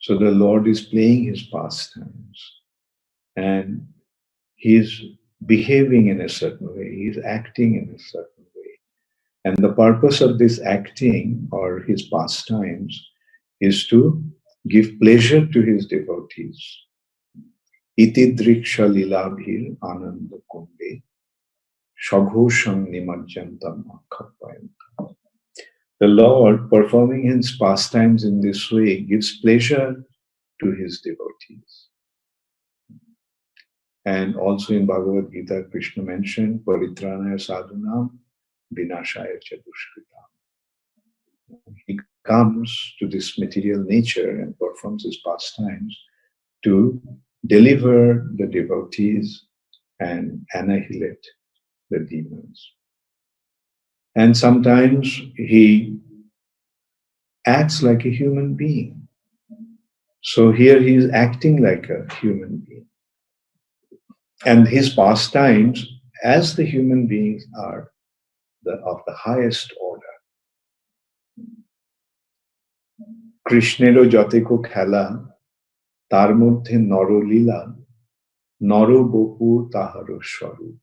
So the Lord is playing his pastimes and he is behaving in a certain way, he is acting in a certain way. And the purpose of this acting or his pastimes is to give pleasure to his devotees. Iti driksha lilabhir ananda kumbe shaghosham nimajjantam akhapayantam. The Lord, performing his pastimes in this way, gives pleasure to his devotees. And also in Bhagavad Gita, Krishna mentioned, Paritranaya sadhunam vinashaya cha dushkritam. He comes to this material nature and performs his pastimes to deliver the devotees and annihilate the demons. And sometimes he acts like a human being. So here he is acting like a human being. And his pastimes as the human beings are of the highest order. Krishnero jateko khela, tar moddhe naro lila, naro bopu taharo swarup.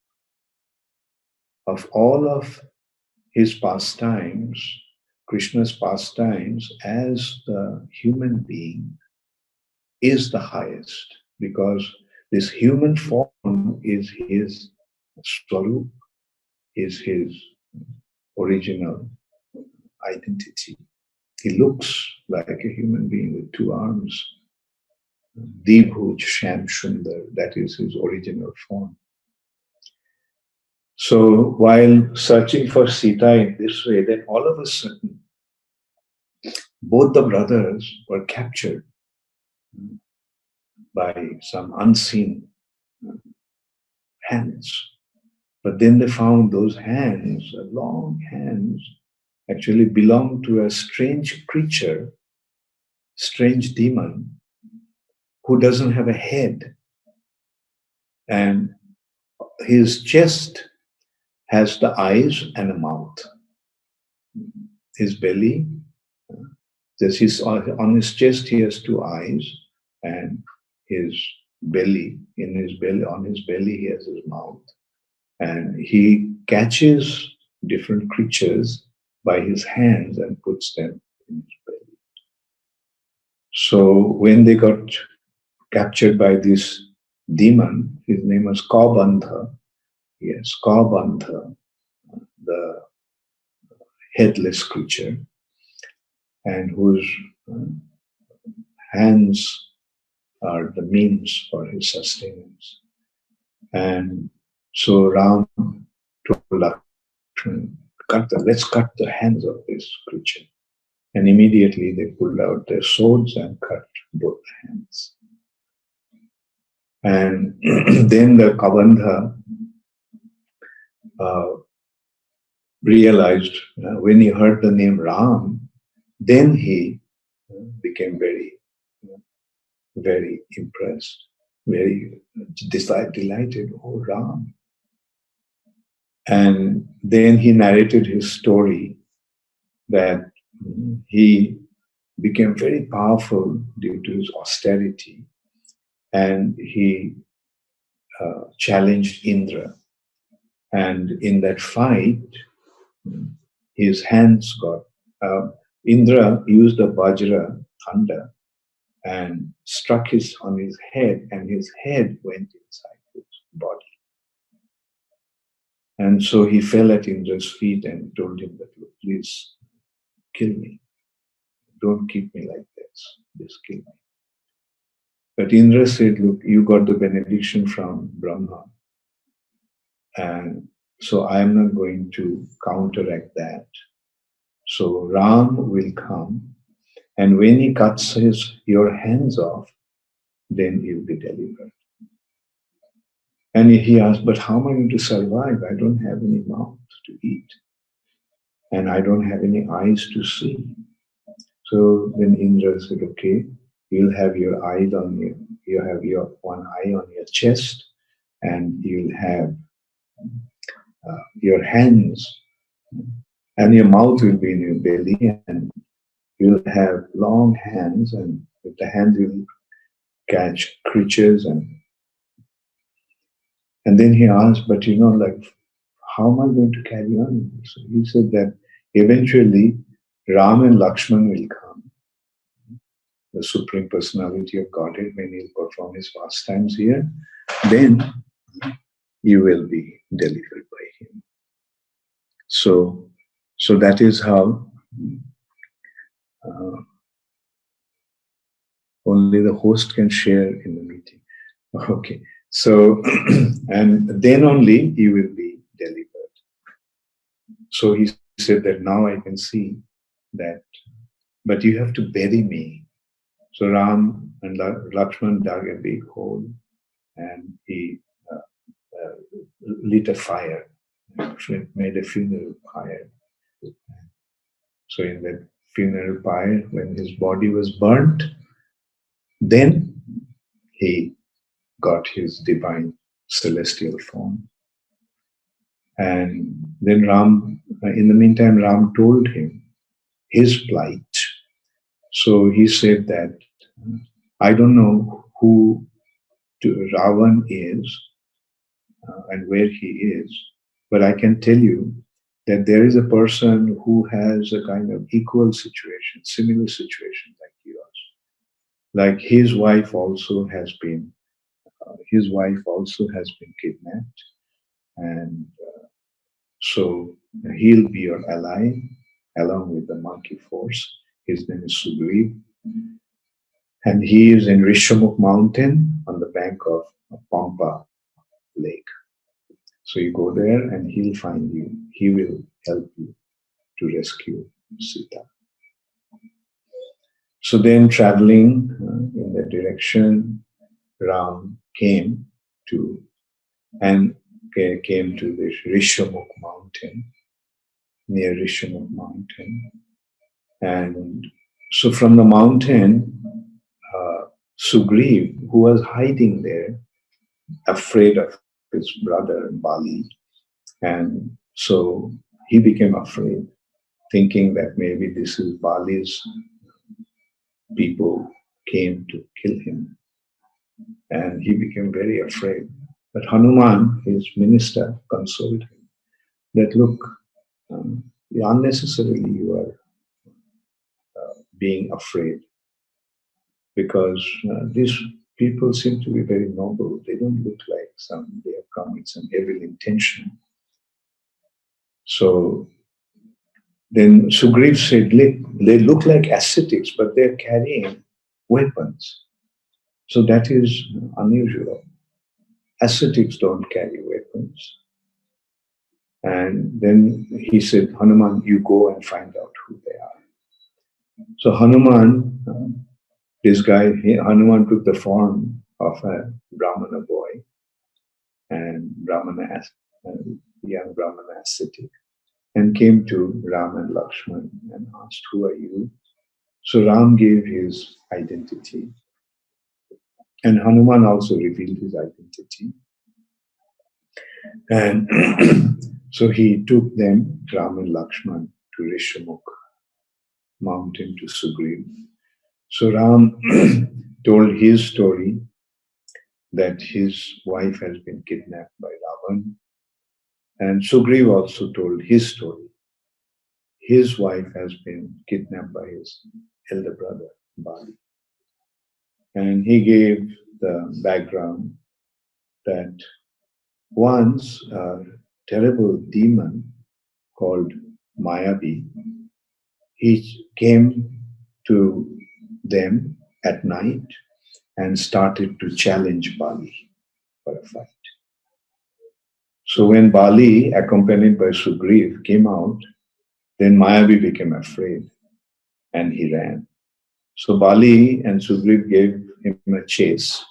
Of all of his pastimes, Krishna's pastimes as the human being is the highest, because this human form is his swarup, is his original identity. He looks like a human being with two arms. Dibhuj Sham Sundar, that is his original form. So while searching for Sita in this way, then all of a sudden, both the brothers were captured by some unseen hands. But then they found those hands, long hands, actually belong to a strange creature, strange demon, who doesn't have a head. And his chest has the eyes and a mouth. His belly, on his chest he has two eyes, and his belly, on his belly he has his mouth. And he catches different creatures by his hands and puts them in his belly. So when they got captured by this demon, his name was Kabandha. Yes, Kabandha, the headless creature, and whose hands are the means for his sustenance. And so Ram told Lakshman, let's cut the hands of this creature. And immediately they pulled out their swords and cut both hands. And then the Kabandha realized, when he heard the name Ram, then he became very, very impressed, very delighted. Oh, Ram. And then he narrated his story that he became very powerful due to his austerity, and he challenged Indra. And in that fight, his hands got, Indra used a vajra, thunder, and struck on his head, and his head went inside his body. And so he fell at Indra's feet and told him that, look, please kill me. Don't keep me like this. Just kill me. But Indra said, look, you got the benediction from Brahma, and so I am not going to counteract that. So Ram will come, and when he cuts your hands off, then you'll be delivered. And he asked, but how am I going to survive? I don't have any mouth to eat, and I don't have any eyes to see. So then Indra said, okay, you'll have your eyes on you have your one eye on your chest, and you'll have your hands, and your mouth will be in your belly, and you'll have long hands, and with the hand he will catch creatures, and then he asked, but like, how am I going to carry on? So he said that eventually Ram and Lakshman will come, the Supreme Personality of Godhead, when he'll perform his pastimes here, then you will be delivered by him. So that is how only the host can share in the meeting. Okay, so and then only you will be delivered. So he said that now I can see that, but you have to bury me. So Ram and Lakshman dug a big hole, and he lit a fire, made a funeral pyre. So in that funeral pyre, when his body was burnt, then he got his divine celestial form. And then Ram, in the meantime, Ram told him his plight. So he said that, I don't know who Ravan is and where he is, but I can tell you that there is a person who has a kind of equal situation, similar situation like yours. Like his wife also has been kidnapped, and so he'll be your ally along with the monkey force. His name is Sugriva, and he is in Rishamukh mountain on the bank of Pampa lake. So you go there and he'll find you. He will help you to rescue Sita. So then traveling in that direction, Ram came to this Rishamukh mountain, near Rishamukh mountain. And so from the mountain, Sugriva, who was hiding there, afraid of his brother Bali, and so he became afraid, thinking that maybe this is Bali's people came to kill him, and he became very afraid. But Hanuman, his minister, consoled him that, look, unnecessarily you are being afraid, because these people seem to be very noble. They don't look like they have come with some evil intention. So then Sugriva said, they look like ascetics, but they're carrying weapons. So that is unusual. Ascetics don't carry weapons. And then he said, Hanuman, you go and find out who they are. So Hanuman, Hanuman took the form of a Brahmana boy, and young Brahmana ascetic, and came to Ram and Lakshman and asked, who are you? So Ram gave his identity, and Hanuman also revealed his identity. And so he took them, Ram and Lakshman, to Rishamukh mountain to Sugriva. So Ram told his story, that his wife has been kidnapped by Ravan. And Sugriva also told his story. His wife has been kidnapped by his elder brother, Bali. And he gave the background that once a terrible demon called Mayavi, he came to them at night and started to challenge Bali for a fight. So when Bali, accompanied by Sugriva, came out, then Mayavi became afraid and he ran. So Bali and Sugriva gave him a chase,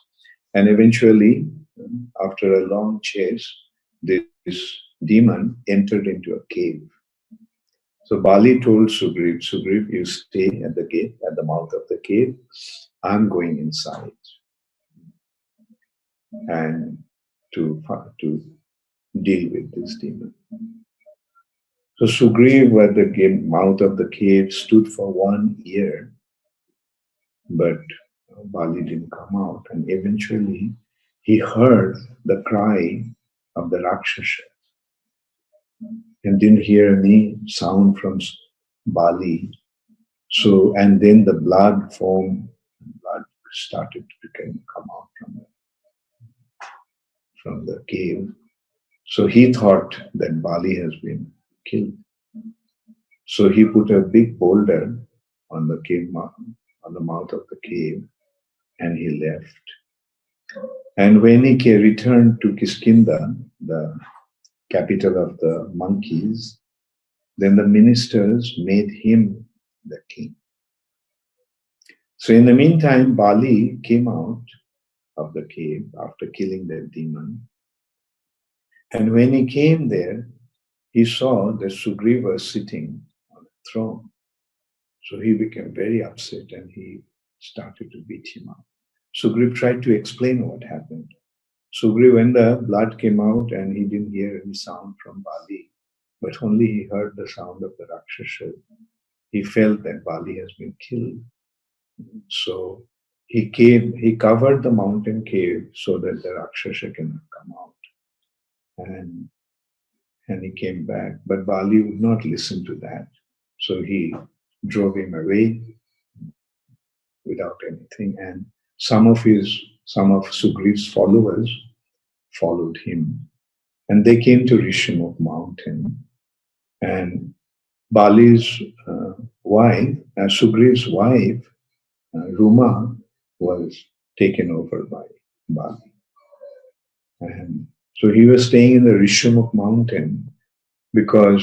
and eventually, after a long chase, this demon entered into a cave. So Bali told Sugriva, you stay at the gate, at the mouth of the cave. I'm going inside and to deal with this demon. So Sugriva at the mouth of the cave stood for 1 year, but Bali didn't come out. And eventually he heard the cry of the Rakshasa and didn't hear any sound from Bali. So, and then the blood started to come out from the cave. So he thought that Bali has been killed. So he put a big boulder on the cave mouth, on the mouth of the cave, and he left. And when he returned to Kiskindha, the capital of the monkeys, then the ministers made him the king. So in the meantime, Bali came out of the cave after killing that demon. And when he came there, he saw that Sugriva sitting on a throne. So he became very upset and he started to beat him up. Sugriva tried to explain what happened. Sugriva, when the blood came out and he didn't hear any sound from Bali, but only he heard the sound of the Rakshasa, he felt that Bali has been killed. So he covered the mountain cave so that the Rakshasa cannot come out. And he came back. But Bali would not listen to that. So he drove him away without anything. And some of Sugriva's followers followed him. And they came to Rishimukh mountain. And Bali's wife, Sugriva's wife, Ruma, was taken over by Bali. And so he was staying in the Rishimukh mountain because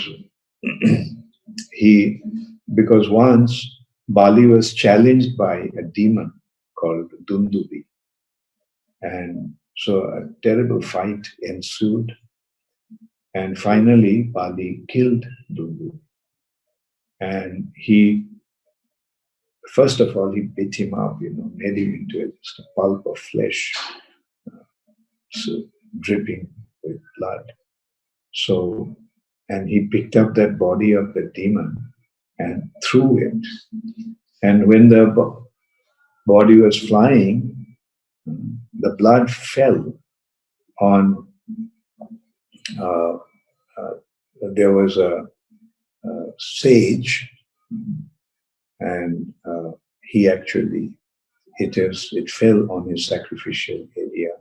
because once Bali was challenged by a demon called Dundubi. And so a terrible fight ensued. And finally, Bali killed Dundubi. And first of all, he beat him up, made him into just a pulp of flesh, so dripping with blood. So, and he picked up that body of the demon and threw it. And when the body was flying, the blood fell on, there was a sage, and he actually, it fell on his sacrificial area.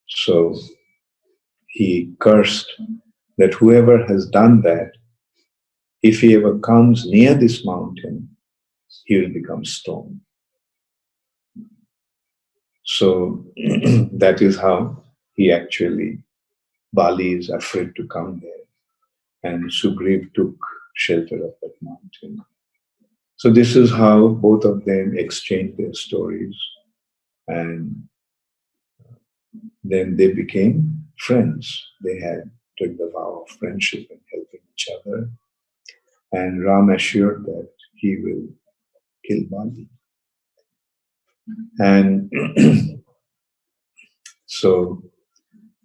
So he cursed that whoever has done that, if he ever comes near this mountain, he will become stone. So that is how Bali is afraid to come there. And Sugriva took shelter of that mountain. So this is how both of them exchanged their stories. And then they became friends. They took the vow of friendship and helping each other. And Ram assured that he will kill Bali. And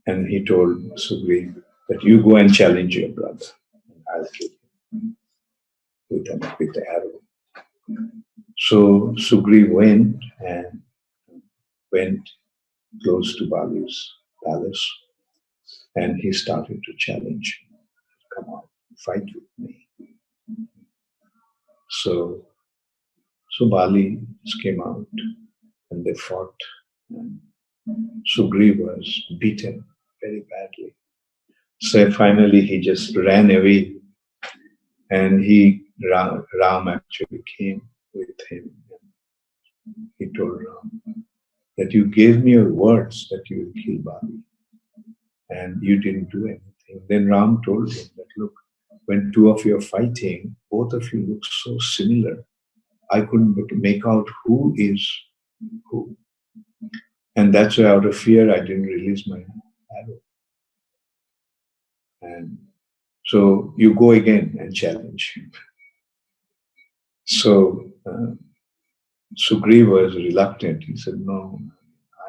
and he told Sugriva that you go and challenge your brother. And I'll kill him with the arrow. So Sugriva went close to Bali's palace, and he started to challenge him. Come on, fight with me. So Bali came out and they fought. And Sugriva was beaten very badly. So finally he just ran away, and Ram actually came with him. And he told Ram that you gave me your words that you will kill Bali, and you didn't do anything. Then Ram told him that, look, when two of you are fighting, both of you look so similar. I couldn't make out who is who. And that's why out of fear I didn't release my arrow. And so you go again and challenge him. So Sugriva was reluctant. He said, no,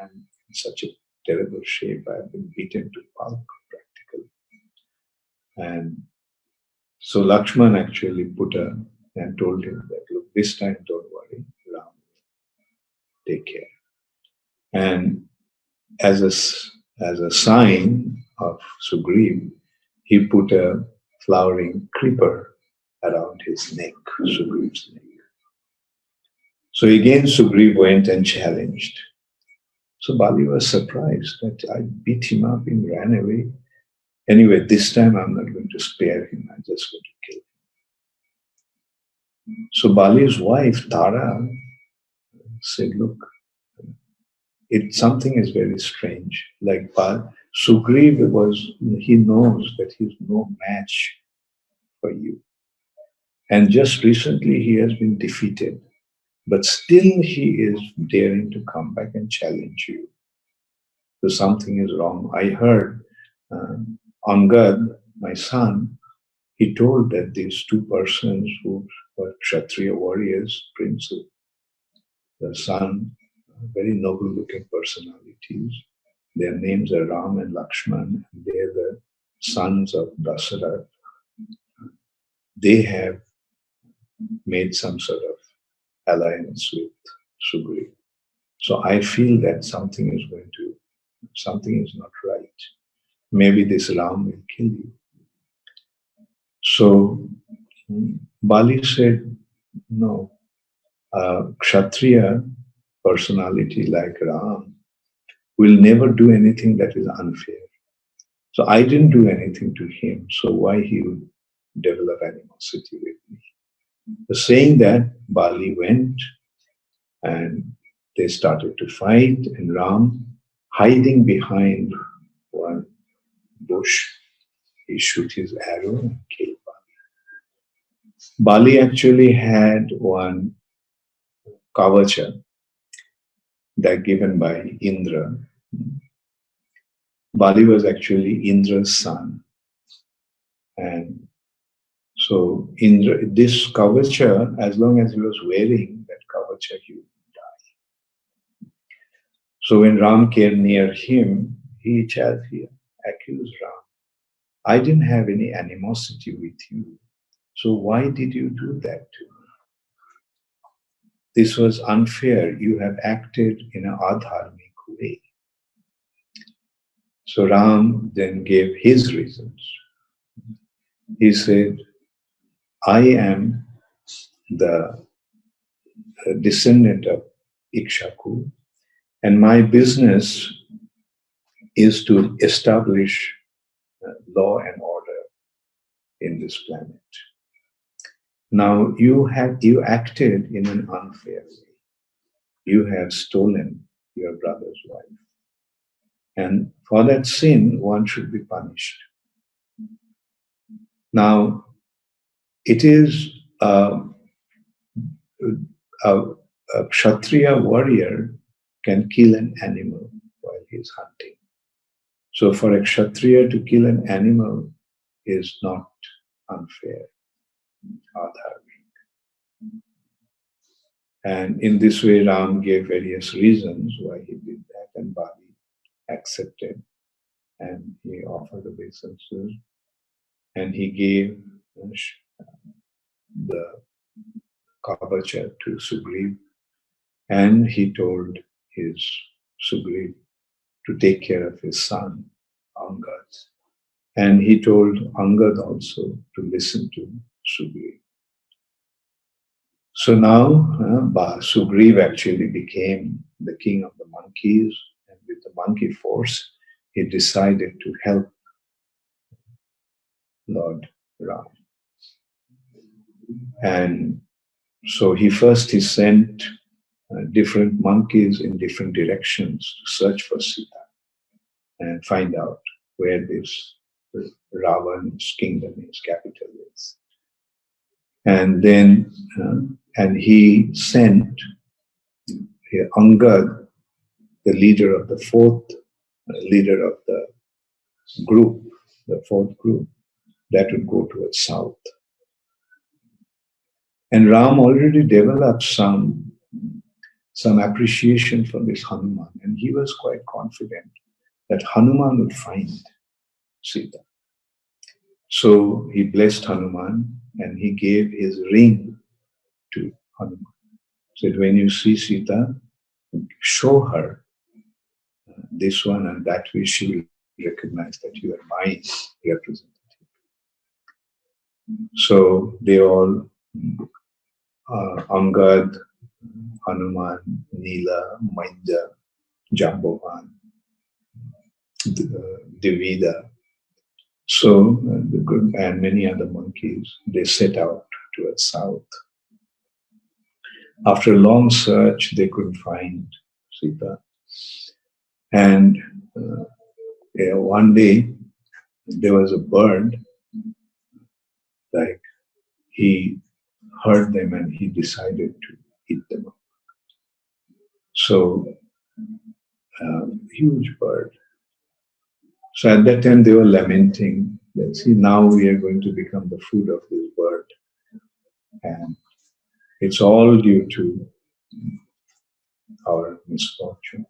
I'm in such a terrible shape. I've been beaten to pulp practically. And so Lakshman actually and told him that, look, this time don't worry, Ram take care. And as a sign of Sugriva, he put a flowering creeper around his neck, Sugriva's neck. So again, Sugriva went and challenged. So Bali was surprised that I beat him up and ran away. Anyway, this time I'm not going to spare him, I'm just going to kill him. So Bali's wife, Tara, said, look, something is very strange. Like Sugriva he knows that he's no match for you. And just recently he has been defeated. But still he is daring to come back and challenge you. So something is wrong. I heard Angad, my son, he told that these two persons who were Kshatriya warriors, princes, the son, very noble looking personalities. Their names are Ram and Lakshman, and they are the sons of Dasarath. They have made some sort of alliance with Sugriva. So I feel that something is not right. Maybe this Ram will kill you. So Bali said, no, Kshatriya personality like Ram will never do anything that is unfair. So I didn't do anything to him, so why he would develop animosity with me? Saying that, Bali went and they started to fight, and Ram, hiding behind one bush, he shot his arrow and killed Bali. Bali actually had one kavacha that given by Indra. Bali was actually Indra's son. And so Indra, this kavacha, as long as he was wearing that kavacha, he would die. So when Ram came near him, he accused Ram. I didn't have any animosity with you. So why did you do that to me? This was unfair. You have acted in an adharmic way. So Ram then gave his reasons. He said, I am the descendant of Ikshaku, and my business is to establish law and order in this planet. Now you acted in an unfair way. You have stolen your brother's wife. And for that sin, one should be punished. Now, it is a Kshatriya warrior can kill an animal while he is hunting. So for a Kshatriya to kill an animal is not unfair, adharmic. And in this way, Ram gave various reasons why he did that, and Bali accepted, and he offered obeisances, and he gave the kavacha to Sugriva, and he told his Sugriva to take care of his son, Angad. And he told Angad also to listen to Sugriva. So now Sugriva actually became the king of the monkeys, and with the monkey force, he decided to help Lord Rama. And so he sent different monkeys in different directions to search for Sita and find out where this Ravana's kingdom is, capital is. And then, and he sent Angad, the leader of the leader of the group, the fourth group, that would go towards south. And Ram already developed some appreciation for this Hanuman, and he was quite confident that Hanuman would find Sita. So he blessed Hanuman and he gave his ring to Hanuman. Said, when you see Sita, show her this one, and that way she will recognize that you are my representative. So they all, Angad, Hanuman, Nila, Mainda, Jambovan, Devida, so the good and many other monkeys, they set out towards south. After a long search, they couldn't find Sita. And one day, there was a bird, like he heard them and he decided to eat them up. So, huge bird. So at that time, they were lamenting that, see, now we are going to become the food of this bird. And it's all due to our misfortune.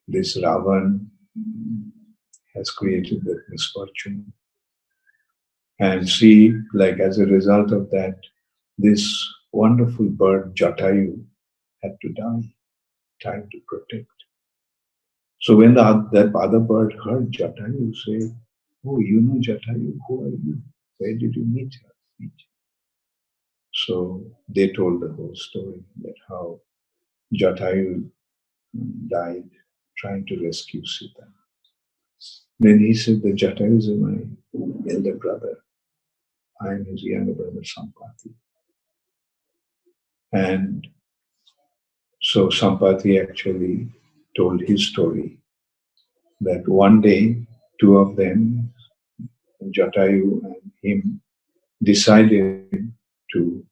This Ravan has created that misfortune. And see, like as a result of that, this wonderful bird, Jatayu, had to die, trying to protect. So when that other bird heard Jatayu say, oh, you know Jatayu, who are you? Where did you meet her? So they told the whole story, that how Jatayu died trying to rescue Sita. Then he said that Jatayu is my elder brother. I am his younger brother, Sampati. And so Sampati actually told his story that one day, two of them, Jatayu and him, decided to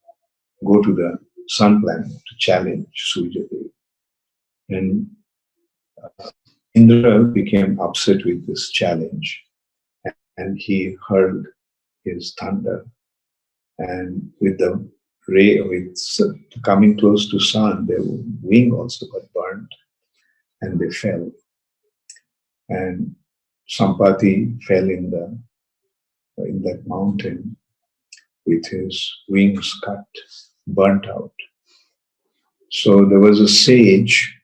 go to the sun planet to challenge Suryadev. And Indra became upset with this challenge, and he hurled his thunder, and with the ray, with coming close to sun, their wing also got burnt and they fell. And Sampati fell in that mountain with his wings cut, burnt out. So there was a sage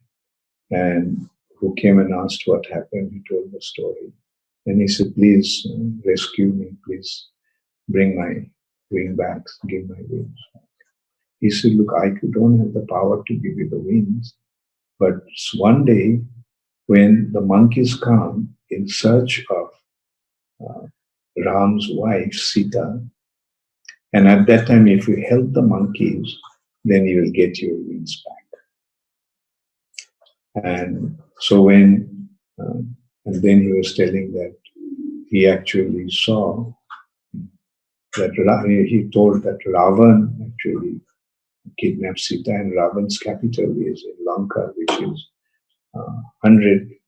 and who came and asked what happened. He told the story. And he said, please rescue me, please bring my wing back, give my wings back. He said, look, I don't have the power to give you the wings, but one day when the monkeys come in search of Ram's wife, Sita, and at that time, if you help the monkeys, then you will get your wings back. And so and then he was telling that he actually saw that he told that Ravan actually kidnapped Sita, and Ravan's capital is in Lanka, which is 100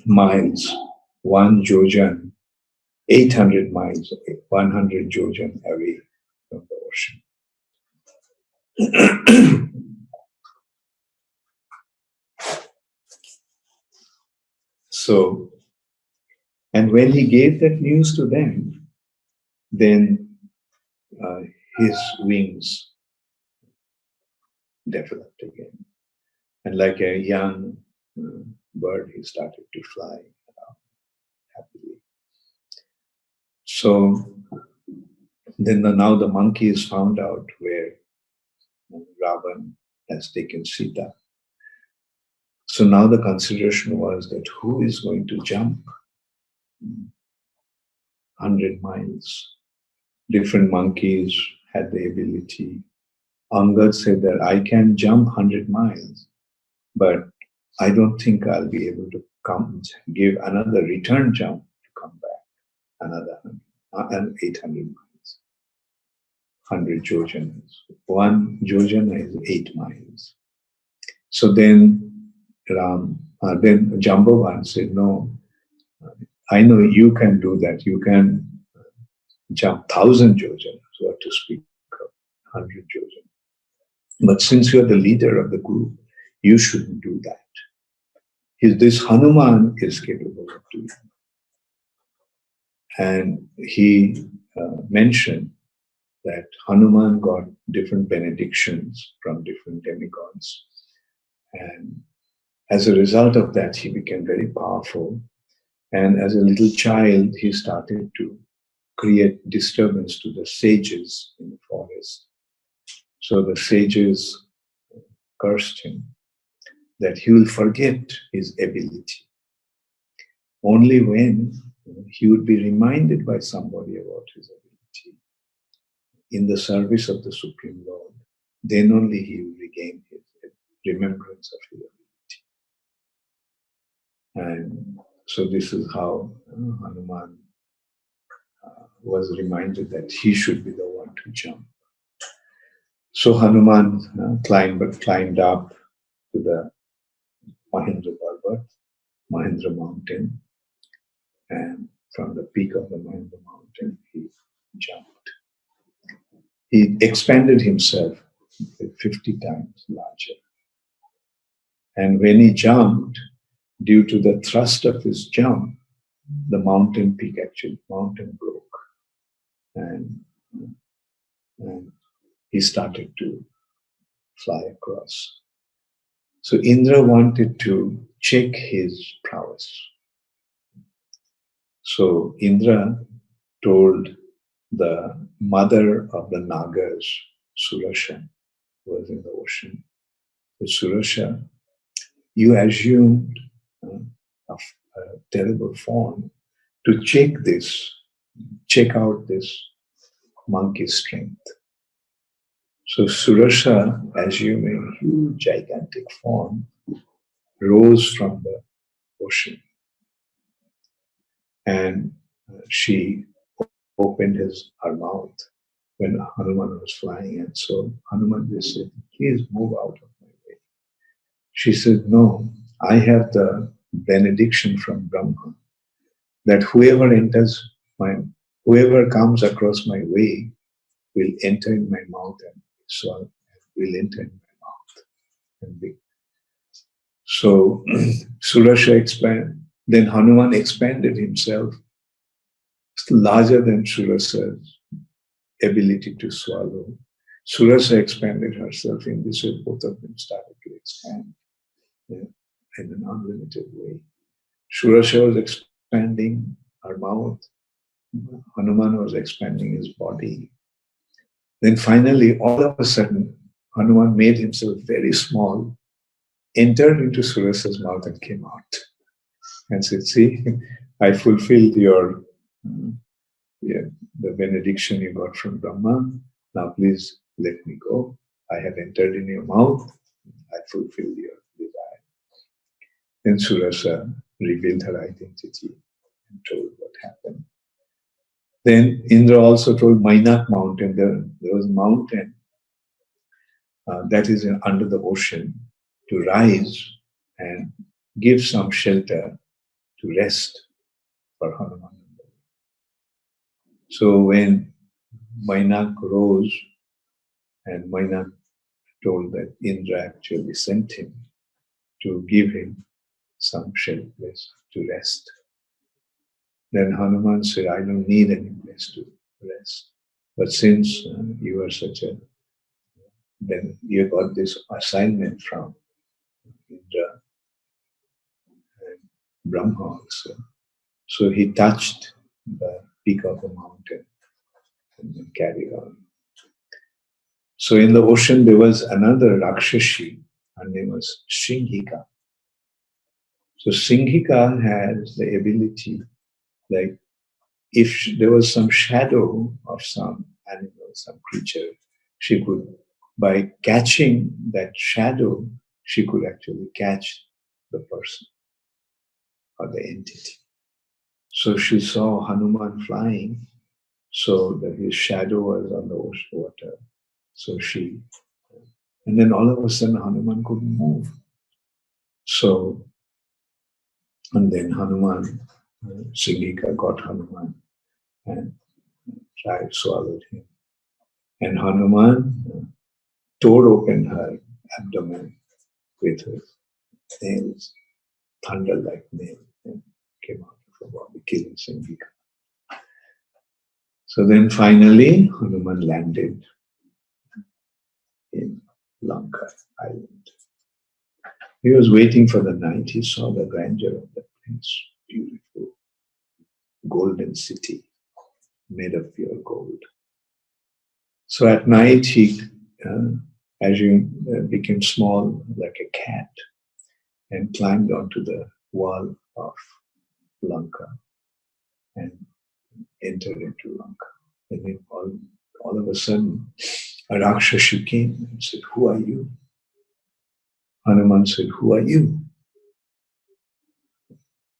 miles, one jojan, 800 miles, 100 jojan away from the ocean. So, and when he gave that news to them, then his wings developed again. And like a young bird, he started to fly around happily. So then now the monkeys found out where Ravan has taken Sita. So now the consideration was that who is going to jump 100 miles? Different monkeys had the ability. Angad said that I can jump 100 miles, but I don't think I'll be able to give another return jump to come back another 800 miles. 100 jojans. One jojana is 8 miles. So then then Jambavan said, no, I know you can do that. You can jump 1,000 jojanas, what to speak of 100 jojanas. But since you're the leader of the group, you shouldn't do that. This Hanuman is capable of doing it. And he mentioned that Hanuman got different benedictions from different demigods. And as a result of that, he became very powerful. And as a little child, he started to create disturbance to the sages in the forest. So the sages cursed him that he will forget his ability. Only when he would be reminded by somebody about his ability in the service of the Supreme Lord, then only he will regain his remembrance of his ability. And so this is how Hanuman was reminded that he should be the one to jump. So Hanuman climbed up to the Mahendra Parvat, Mahendra mountain, and from the peak of the Mahendra mountain, he jumped. He expanded himself 50 times larger. And when he jumped, due to the thrust of his jump, the mountain broke. And he started to fly across. So Indra wanted to check his prowess. So Indra told the mother of the Nagas, Surasha, who was in the ocean, Surasha, you assumed a terrible form to check out this monkey's strength. So Surasha, assuming a huge, gigantic form, rose from the ocean. And she opened her mouth when Hanuman was flying. And so Hanuman just said, please move out of my way. She said, no, I have the benediction from Brahma that whoever comes across my way will enter in my mouth and swallow, will enter in my mouth. And so Surasha expanded, then Hanuman expanded himself larger than Surasha's ability to swallow. Surasha expanded herself in this way, both of them started to expand in an unlimited way. Surasha was expanding her mouth, Hanuman was expanding his body. Then finally, all of a sudden, Hanuman made himself very small, entered into Surasha's mouth and came out. And said, see, I fulfilled the benediction you got from Brahma. Now please let me go. I have entered in your mouth. I fulfilled your desire. Then Surasha revealed her identity and told what happened. Then Indra also told Mainak mountain. There was a mountain that is under the ocean to rise and give some shelter to rest for Hanuman. So when Mainak rose, and Mainak told that Indra actually sent him to give him some shelter place to rest. Then Hanuman said, I don't need any place to rest. But since you are then you got this assignment from Indra and Brahma also. So he touched the peak of the mountain and then carried on. So in the ocean there was another Rakshashi, her name was Singhika. So Singhika has the ability, like if there was some shadow of some animal, some creature, she could, by catching that shadow, she could actually catch the person or the entity. So she saw Hanuman flying, so that his shadow was on the ocean water. So and then all of a sudden Hanuman couldn't move. So, and then Hanuman, Singhika got Hanuman and swallowed him. And Hanuman tore open her abdomen with her nails, thunder-like nails, and came out of her body, killing Singhika. So then finally, Hanuman landed in Lanka island. He was waiting for the night. He saw the grandeur of the place. Beautiful golden city made of pure gold. So at night he, as he became small like a cat, and climbed onto the wall of Lanka and entered into Lanka. And then all of a sudden, a Rakshasi came and said, "Who are you?" Hanuman said, "Who are you?"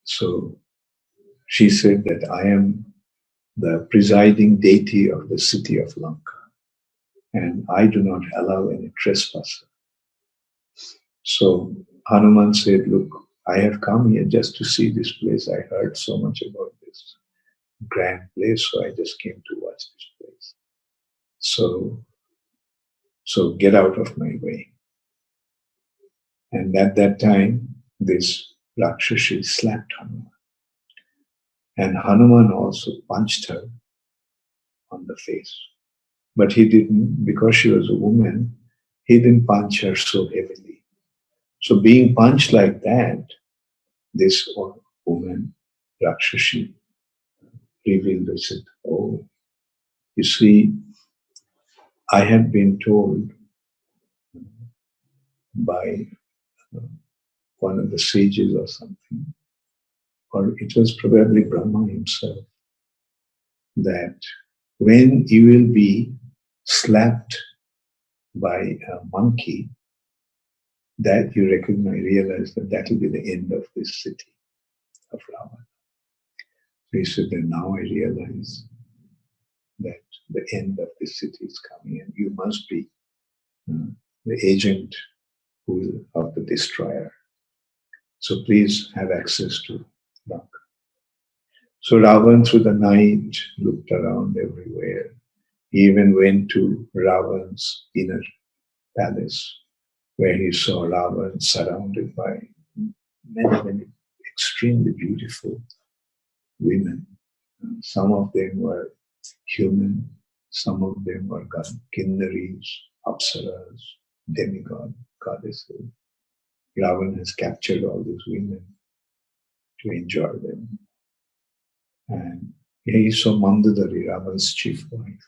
So she said that I am the presiding deity of the city of Lanka, and I do not allow any trespasser. So Hanuman said, "Look, I have come here just to see this place. I heard so much about this grand place, so I just came to watch this place. So get out of my way." And at that time, this Rakshasi slapped Hanuman. And Hanuman also punched her on the face. But he didn't, because she was a woman, he didn't punch her so heavily. So being punched like that, this woman, Rakshasi, revealed and said, "Oh, you see, I have been told by one of the sages or something, or it was probably Brahma himself, that when you will be slapped by a monkey, that you realize that that will be the end of this city of Ravana." So he said that now I realize that the end of this city is coming, and you must be the agent of the destroyer. So please have access to Lanka. So Ravan through the night looked around everywhere. He even went to Ravan's inner palace, where he saw Ravan surrounded by many extremely beautiful women. Some of them were human, some of them were Kinnaris, Apsaras, demigod, goddesses. Ravan has captured all these women to enjoy them. And he saw Mandodari, Ravan's chief wife.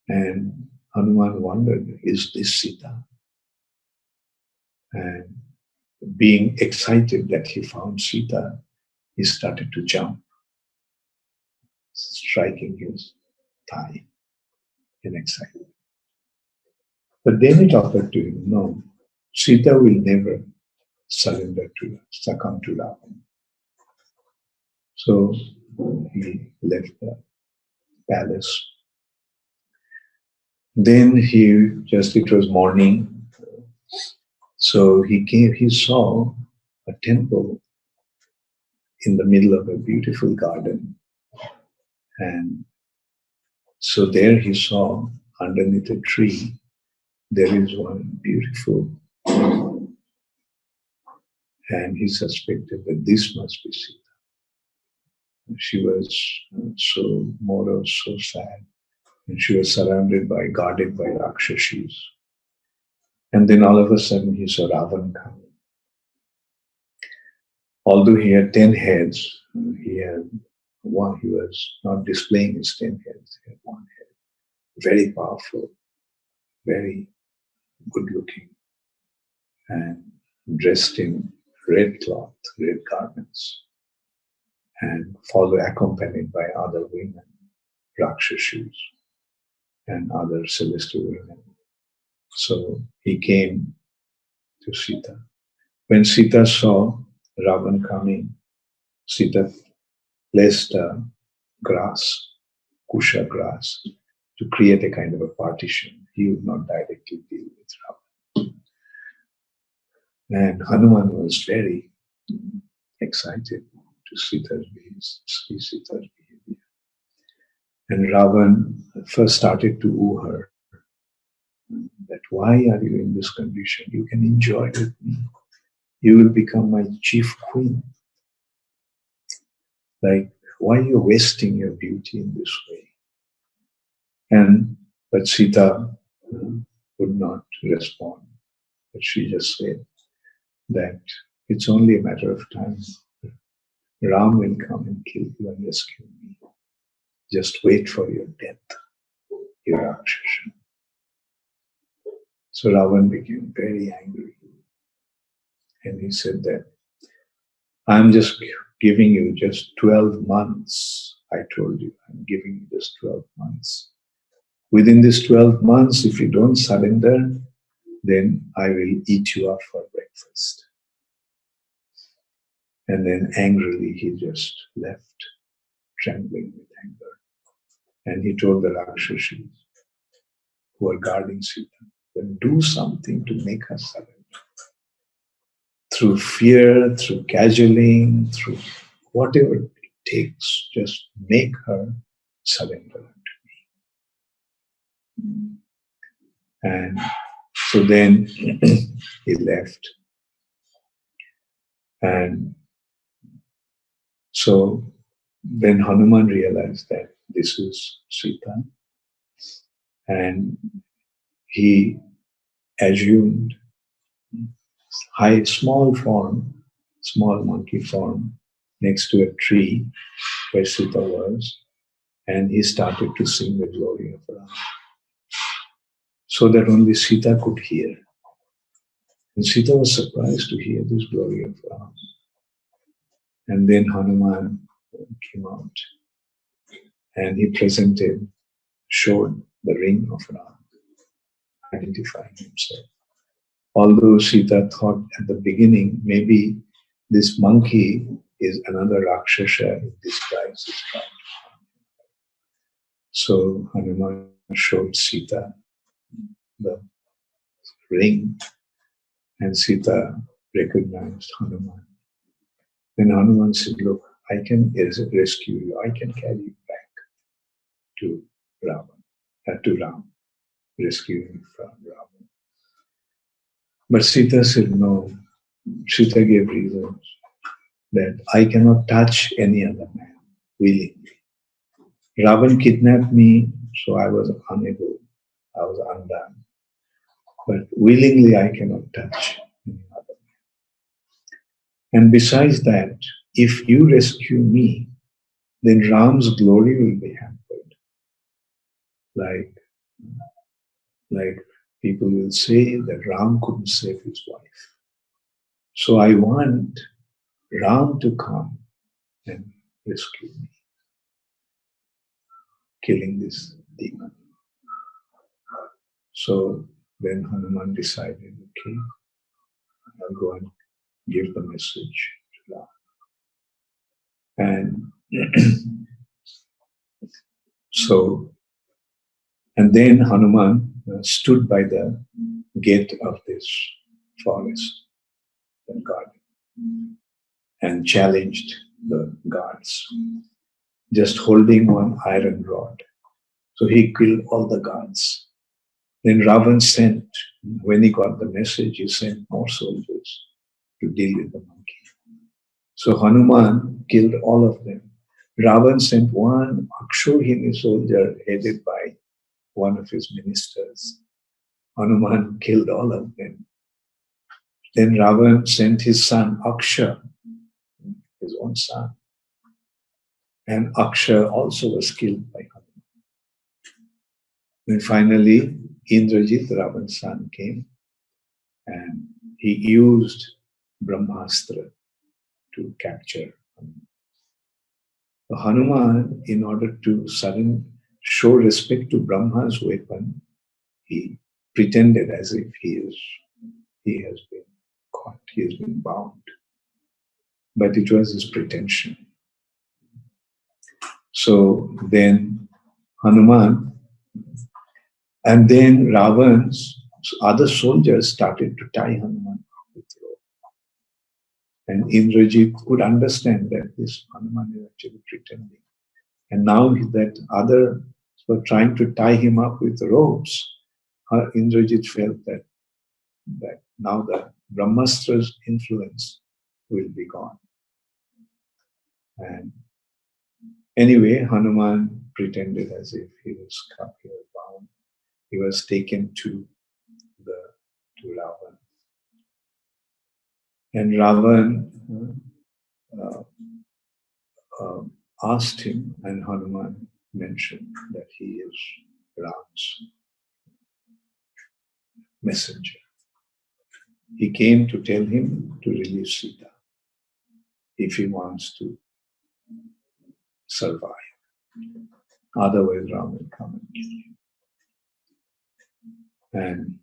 And Hanuman wondered, is this Sita? And being excited that he found Sita, he started to jump, striking his thigh in excitement. But then it occurred to him, no, Sita will never succumb to Ravan. So he left the palace. Then it was morning. So he saw a temple in the middle of a beautiful garden. And so there he saw underneath a tree, there is one beautiful, and he suspected that this must be Sita. She was so morose, so sad, and she was guarded by Rakshashis. And then all of a sudden he saw Ravan coming. Although he had 10 heads, he had one. He was not displaying his 10 heads. He had one head. Very powerful, very good looking, and dressed in red cloth, red garments, and accompanied by other women, Rakshashis, and other celestial women. So he came to Sita. When Sita saw Ravan coming, Sita placed grass, kusha grass, to create a kind of a partition. He would not directly deal with Ravan. And Hanuman was very excited to see Sita's behavior. And Ravan first started to woo her, that why are you in this condition? You can enjoy with me. You will become my chief queen. Like, why are you wasting your beauty in this way? But Sita would not respond. But she just said, that it's only a matter of time. Ram will come and kill you and rescue me. Just wait for your death, your Rakshasa. So Ravan became very angry. And he said that, I'm just giving you just 12 months. I told you, I'm giving you just 12 months. Within this 12 months, if you don't surrender, then I will eat you up for breakfast. And then angrily he just left, trembling with anger. And he told the Rakshasas who were guarding Sita, then do something to make her surrender. Through fear, through cajoling, through whatever it takes, just make her surrender unto me. And so then he left. And so then Hanuman realized that this is Sita, and he assumed small form, small monkey form next to a tree where Sita was, and he started to sing the glory of Rama, so that only Sita could hear. And Sita was surprised to hear this glory of Rama. And then Hanuman came out and he showed the ring of Rama, identifying himself. Although Sita thought at the beginning, maybe this monkey is another Rakshasa in disguise. So Hanuman showed Sita the ring, and Sita recognized Hanuman. Then Hanuman said, look, I can rescue you. I can carry you back to Ram, rescue him from Ravan. But Sita said no. Sita gave reasons that I cannot touch any other man willingly. Ravan kidnapped me, so I was unable, I was undone. But willingly I cannot touch any other man. And besides that, if you rescue me, then Ram's glory will be hampered. Like people will say that Ram couldn't save his wife. So I want Ram to come and rescue me, killing this demon. So then Hanuman decided, okay, I'll go and give the message to Ram. And so, and then Hanuman stood by the gate of this forest and garden and challenged the guards, just holding one iron rod. So he killed all the guards. Then Ravan sent, when he got the message, he sent more soldiers to deal with the monkey. So Hanuman killed all of them. Ravan sent one Akshurhini soldier headed by one of his ministers. Hanuman killed all of them. Then Ravan sent his son Aksha, his own son. And Aksha also was killed by Hanuman. Then finally, Indrajit, Ravan's son, came and he used Brahmastra to capture Hanuman. So Hanuman, in order to show respect to Brahma's weapon, he pretended as if he has been caught, he has been bound. But it was his pretension. So then Hanuman, and then Ravan's other soldiers started to tie Hanuman with rope. And Indrajit could understand that this Hanuman is actually pretending. And now that others were trying to tie him up with ropes, Indrajit felt that now the Brahmastra's influence will be gone. And anyway, Hanuman pretended as if he was bound. He was taken to Ravan. And Ravan uh, uh, asked him, and Hanuman mentioned that he is Ram's messenger. He came to tell him to release Sita if he wants to survive. Otherwise, Ram will come and kill him. And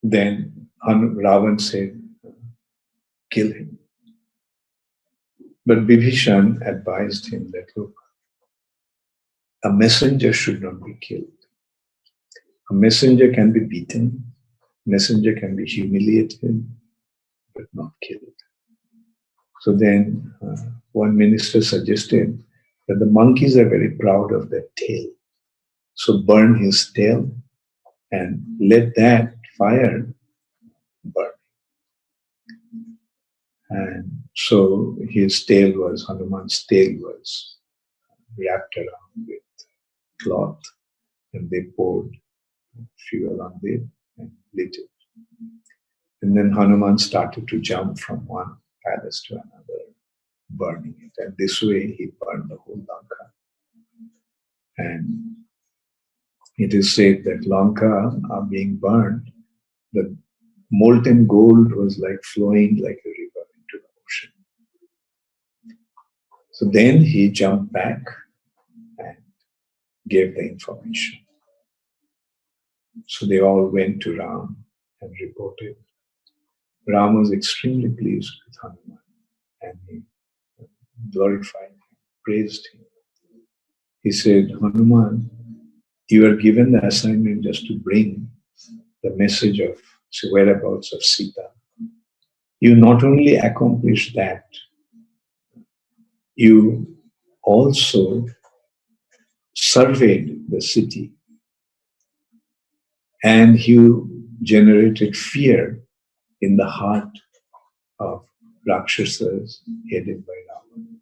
then Ravan said, kill him. But Vibhishana advised him that, look, a messenger should not be killed. A messenger can be beaten, messenger can be humiliated, but not killed. So then one minister suggested that the monkeys are very proud of their tail. So burn his tail and let that fire burn. And so Hanuman's tail was wrapped around with cloth, and they poured fuel on it and lit it. And then Hanuman started to jump from one palace to another, burning it. And this way he burned the whole Lanka. And it is said that Lanka being burned, the molten gold was like flowing like a river into the ocean. So then he jumped back and gave the information. So they all went to Ram and reported. Ram was extremely pleased with Hanuman, and he glorified him, praised him. He said, Hanuman, you are given the assignment just to bring the message of whereabouts of Sita. You not only accomplished that, you also surveyed the city, and you generated fear in the heart of Rakshasas headed by Ravana.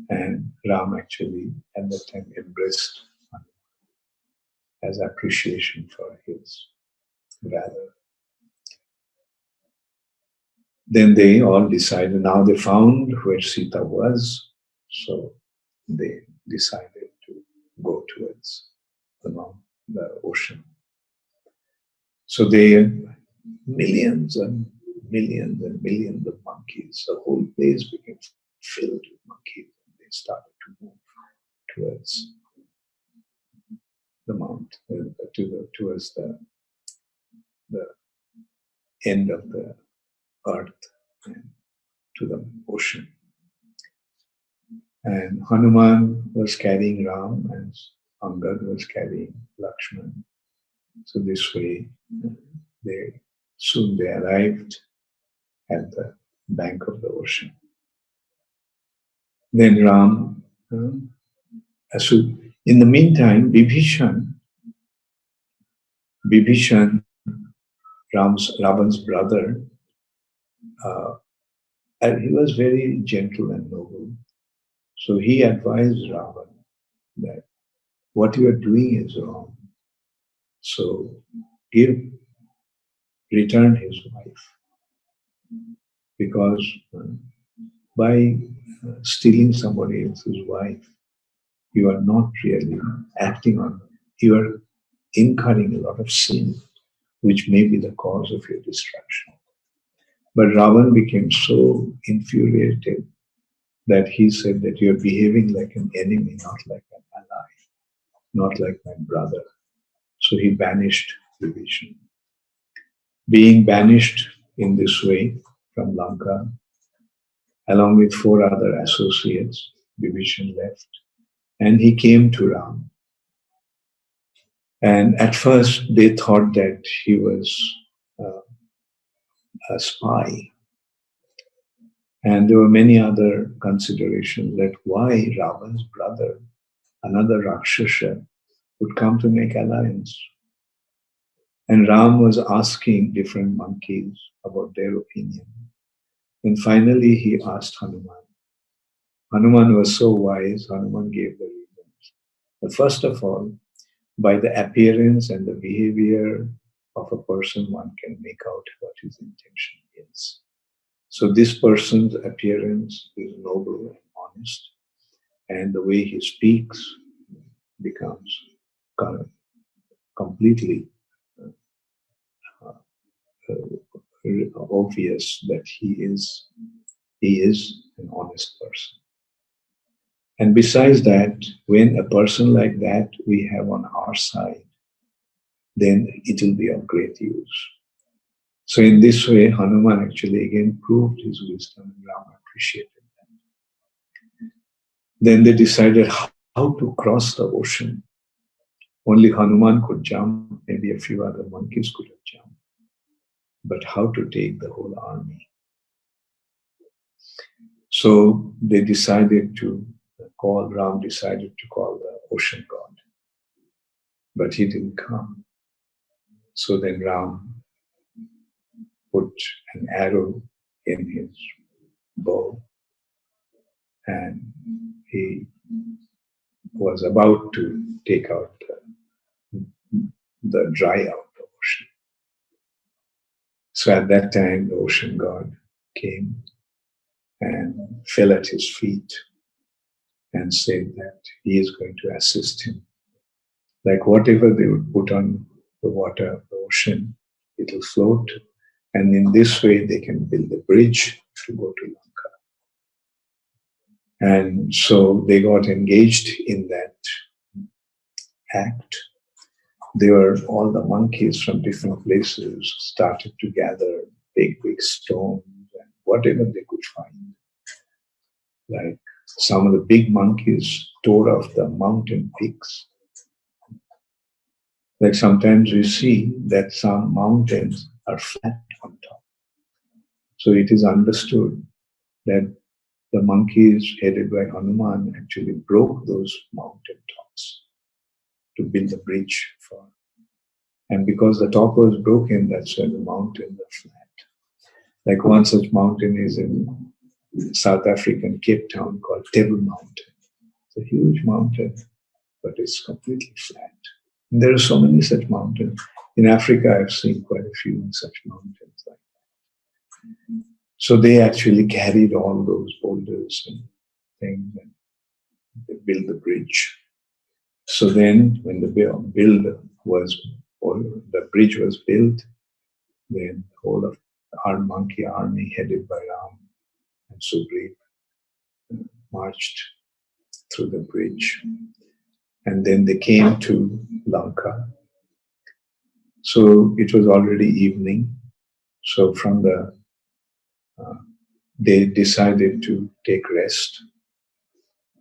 And Ram actually at that time embraced Hanuman as appreciation for his valor. Then they all decided, now they found where Sita was, so they decided to go towards the ocean. So they millions and millions and millions of monkeys. The whole place became filled with monkeys, and they started to move towards the mount, towards the end of the earth and to the ocean. And Hanuman was carrying Ram, and Angad was carrying Lakshman. So this way, soon they arrived at the bank of the ocean. Then Ram, so in the meantime, Vibhishana, Ravan's brother, and he was very gentle and noble. So he advised Ravan that what you are doing is wrong. So return his wife. Because by stealing somebody else's wife, you are not really acting on her. You are incurring a lot of sin, which may be the cause of your destruction. But Ravan became so infuriated that he said that you're behaving like an enemy, not like an ally, not like my brother. So he banished Vibhishana. Being banished in this way from Lanka, along with 4 other associates, Vibhishana left, and he came to Ram. And at first they thought that he was a spy. And there were many other considerations that why Ravan's brother, another Rakshasa, would come to make alliance. And Ram was asking different monkeys about their opinion. And finally he asked Hanuman. Hanuman was so wise, Hanuman gave the reasons. But first of all, by the appearance and the behavior of a person, one can make out what his intention is. So this person's appearance is noble and honest, and the way he speaks becomes completely obvious that he is an honest person. And besides that, when a person like that we have on our side, then it will be of great use. So in this way, Hanuman actually again proved his wisdom, and Rama appreciated that. Then they decided how to cross the ocean. Only Hanuman could jump, maybe a few other monkeys could have jumped. But how to take the whole army? So they decided to Ram decided to call the ocean god. But he didn't come. So then Ram put an arrow in his bow, and he was about to take out dry out the ocean. So at that time, the ocean god came and fell at his feet and said that he is going to assist him. Like whatever they would put on the water of the ocean, it will float, and in this way they can build a bridge to go to Lanka. And so they got engaged in that act. All the monkeys from different places started to gather big stones and whatever they could find. Like some of the big monkeys tore off the mountain peaks. Like sometimes we see that some mountains are flat on top. So it is understood that the monkeys headed by Hanuman actually broke those mountain tops to build a bridge for. And because the top was broken, that's why the mountains are flat. Like one such mountain is in South African Cape Town called Table Mountain. It's a huge mountain, but it's completely flat. And there are so many such mountains. In Africa, I've seen quite a few such mountains like that. So they actually carried all those boulders and things and they built the bridge. So then when the bridge was built, then the whole of our monkey army headed by Ram and Sugriva marched through the bridge. And then they came to Lanka. So it was already evening. So from they decided to take rest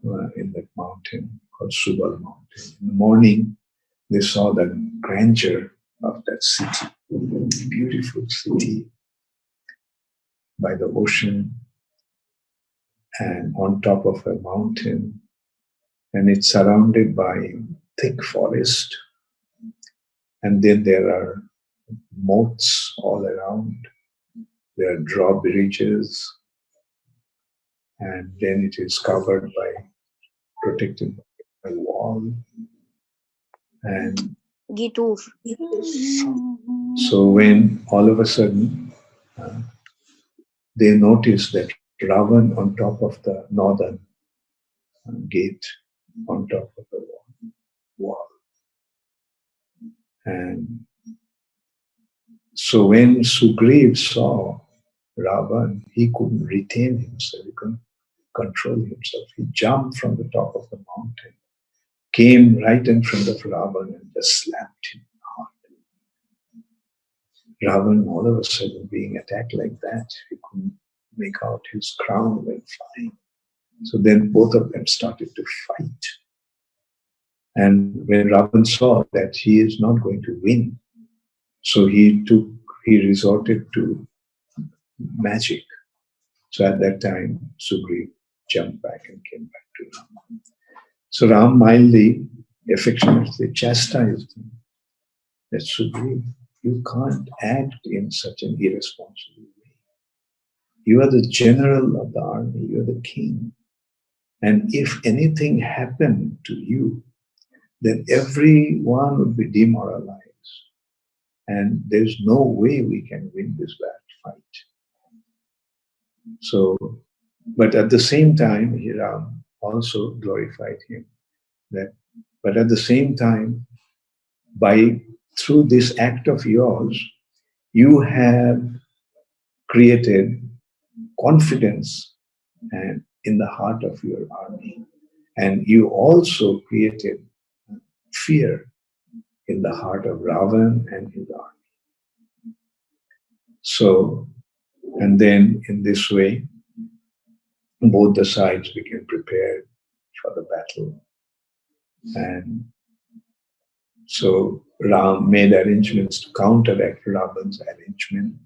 in that mountain called Subal Mountain. In the morning, they saw the grandeur of that city, beautiful city by the ocean and on top of a mountain, and it's surrounded by thick forest, and then there are moats all around. There are drawbridges, and then it is covered by, protected by a wall. And so when all of a sudden they noticed that Ravan on top of the northern gate, on top of the wall. And so when Sugriva saw Ravan, he couldn't retain himself, he couldn't control himself. He jumped from the top of the mountain, came right in front of Ravan and just slapped him hard. Ravan, all of a sudden being attacked like that, he couldn't make out, his crown went flying. So then both of them started to fight. And when Ravan saw that he is not going to win, so he resorted to magic. So at that time, Sugriva jumped back and came back to Ram. So Ram mildly, affectionately chastised him. That Sugriva, you can't act in such an irresponsible way. You are the general of the army, you are the king. And if anything happened to you, then everyone would be demoralized. and there's no way we can win this fight. So, but at the same time, Ram also glorified him. But at the same time, through this act of yours, you have created confidence and in the heart of your army, and you also created fear in the heart of Ravan and his army. So, and then in this way, both the sides became prepared for the battle. And so Ram made arrangements to counteract Ravan's arrangement.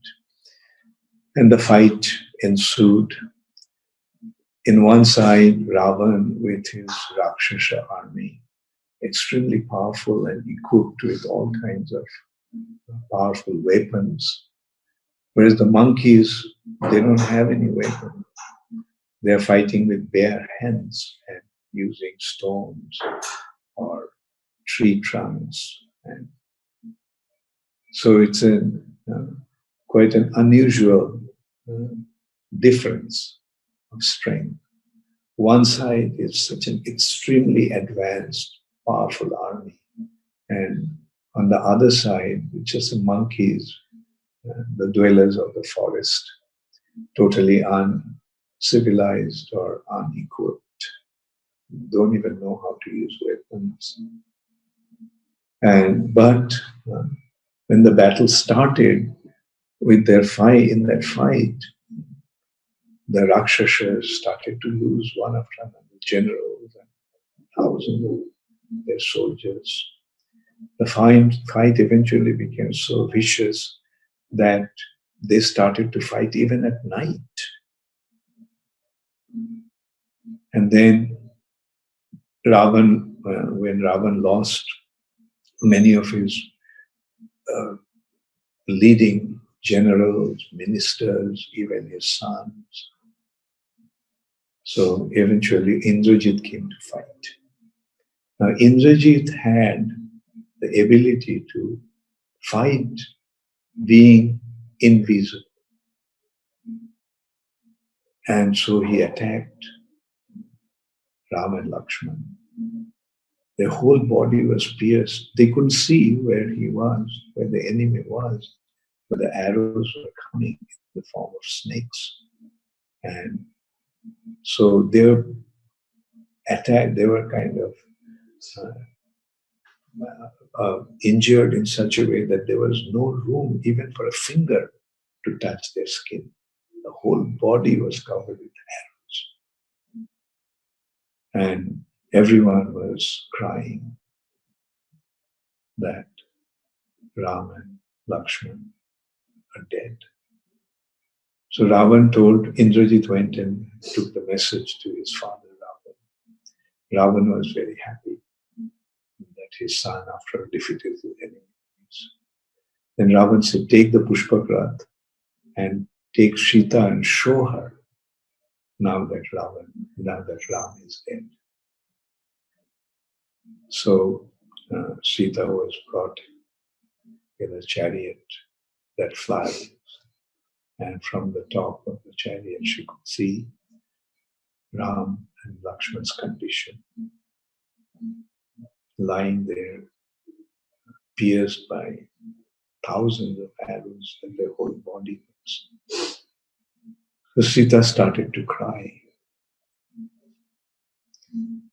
And the fight ensued. In one side, Ravan with his Rakshasa army, extremely powerful and equipped with all kinds of powerful weapons. Whereas the monkeys, they don't have any weapon. They're fighting with bare hands and using stones or tree trunks. And so it's quite an unusual difference of strength. One side is such an extremely advanced, powerful army. And on the other side, it's just the monkeys, the dwellers of the forest, totally uncivilized or unequipped, don't even know how to use weapons. But when the battle started, with their fight, in that fight, the Rakshasas started to lose one after another, generals and thousands of their soldiers. The fight eventually became so vicious that they started to fight even at night. And then Ravan, when Ravan lost many of his leading generals, ministers, even his sons, so eventually Indrajit came to fight. Now Indrajit had the ability to fight being invisible. And so he attacked Rama and Lakshmana. Their whole body was pierced. They couldn't see where he was, where the enemy was, but the arrows were coming in the form of snakes. And so they were attacked, they were kind of injured in such a way that there was no room even for a finger to touch their skin. The whole body was covered with arrows. And everyone was crying that Rama and Lakshman are dead. So Ravan told, Indrajit went and took the message to his father Ravan. Ravan was very happy that his son, after defeated the enemies. Then Ravan said, take the Pushpakrath and take Sita and show her now that Ram is dead. So Sita was brought in a chariot that flies, and from the top of the chariot she could see Ram and Lakshman's condition, lying there, pierced by thousands of arrows that their whole body was. So Sita started to cry.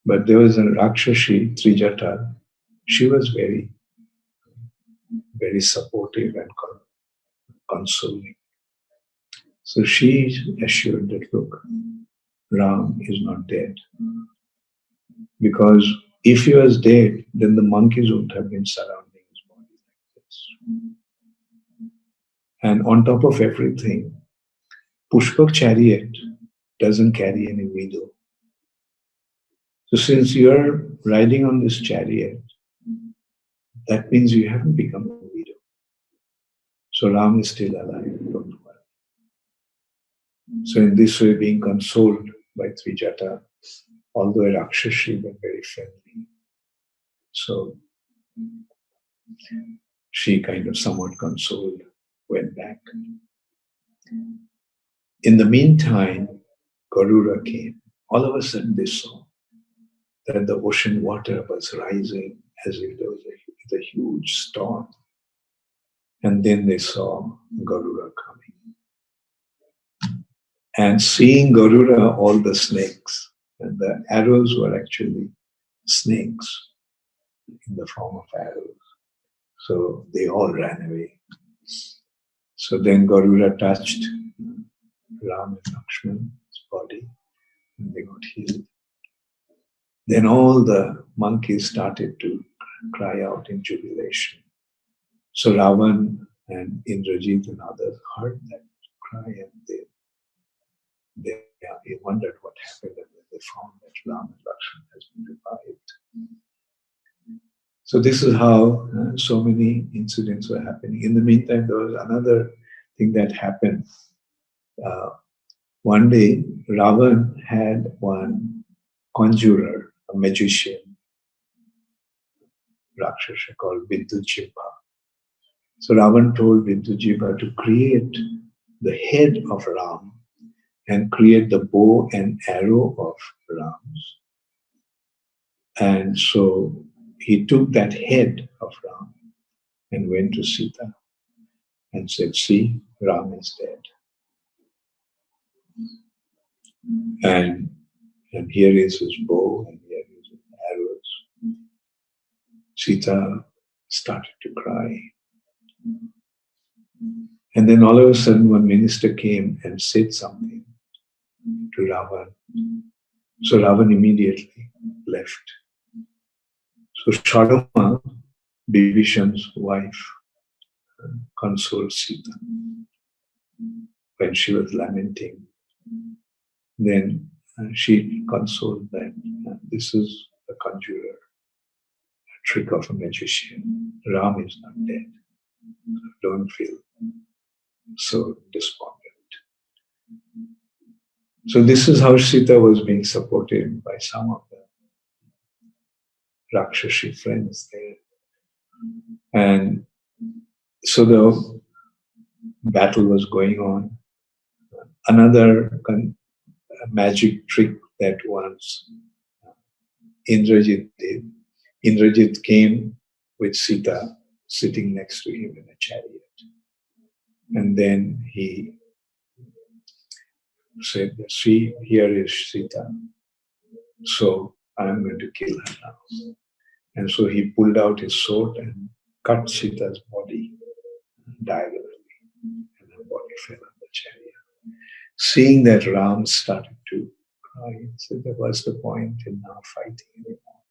But there was a Rakshasi, Trijata. She was very, very supportive and consoling. So she assured that, look, Ram is not dead. Because if he was dead, then the monkeys would have been surrounding his body like this. And on top of everything, Pushpak chariot doesn't carry any widow. So since you're riding on this chariot, that means you haven't become a widow. So Ram is still alive, don't worry. So in this way, being consoled by Trijata, although a Rakshasi, but very friendly. So she kind of somewhat consoled, went back. In the meantime, Garuda came. All of a sudden they saw that the ocean water was rising as if there was a huge storm. And then they saw Garuda coming. And seeing Garuda, all the snakes, and the arrows were actually snakes in the form of arrows. So they all ran away. So then Garuda touched Ram and Lakshman's body, and they got healed. Then all the monkeys started to cry out in jubilation. So Ravan and Indrajit and others heard that cry, and they wondered what happened, and then they found that Ram and Lakshman has been revived. So this is how so many incidents were happening. In the meantime, there was another thing that happened. One day, Ravan had one conjurer, a magician, Rakshasa called Vidyujibha. So Ravan told Vidyujibha to create the head of Ram and create the bow and arrow of Ram's. And so he took that head of Ram and went to Sita and said, "See, Ram is dead. And here is his bow and here is his arrows." Sita started to cry. And then all of a sudden one minister came and said something to Ravan. So Ravan immediately left. So Shadama, Vibhishana's wife, consoled Sita when she was lamenting. Then she consoled that this is a conjurer, a trick of a magician. Ram is not dead. Don't feel so despondent. So this is how Sita was being supported by some of the Rakshasi friends there. And so the battle was going on. Another magic trick that once Indrajit did. Indrajit came with Sita sitting next to him in a chariot. And then he said, "See, here is Sita. So I'm going to kill her now." And so he pulled out his sword and cut Sita's body diagonally. And her body fell on the chariot. Seeing that, Ram started to cry and said, "What's the point in now fighting anymore?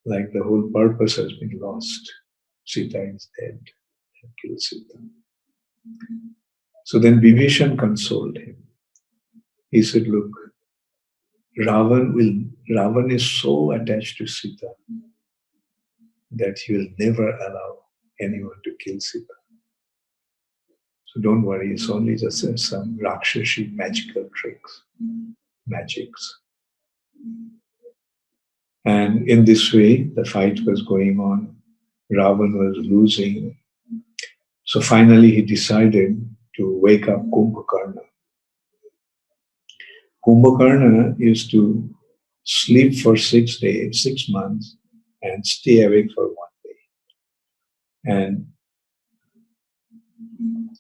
Like the whole purpose has been lost. Sita is dead. They killed Sita." So then Vibhishana consoled him. He said, "Look, Ravan is so attached to Sita that he will never allow anyone to kill Sita. So don't worry, it's only just some Rakshasi magical tricks, magics." And in this way, the fight was going on. Ravan was losing. So finally he decided to wake up Kumbhakarna. Kumbhakarna used to sleep for 6 days, 6 months, and stay awake for 1 day.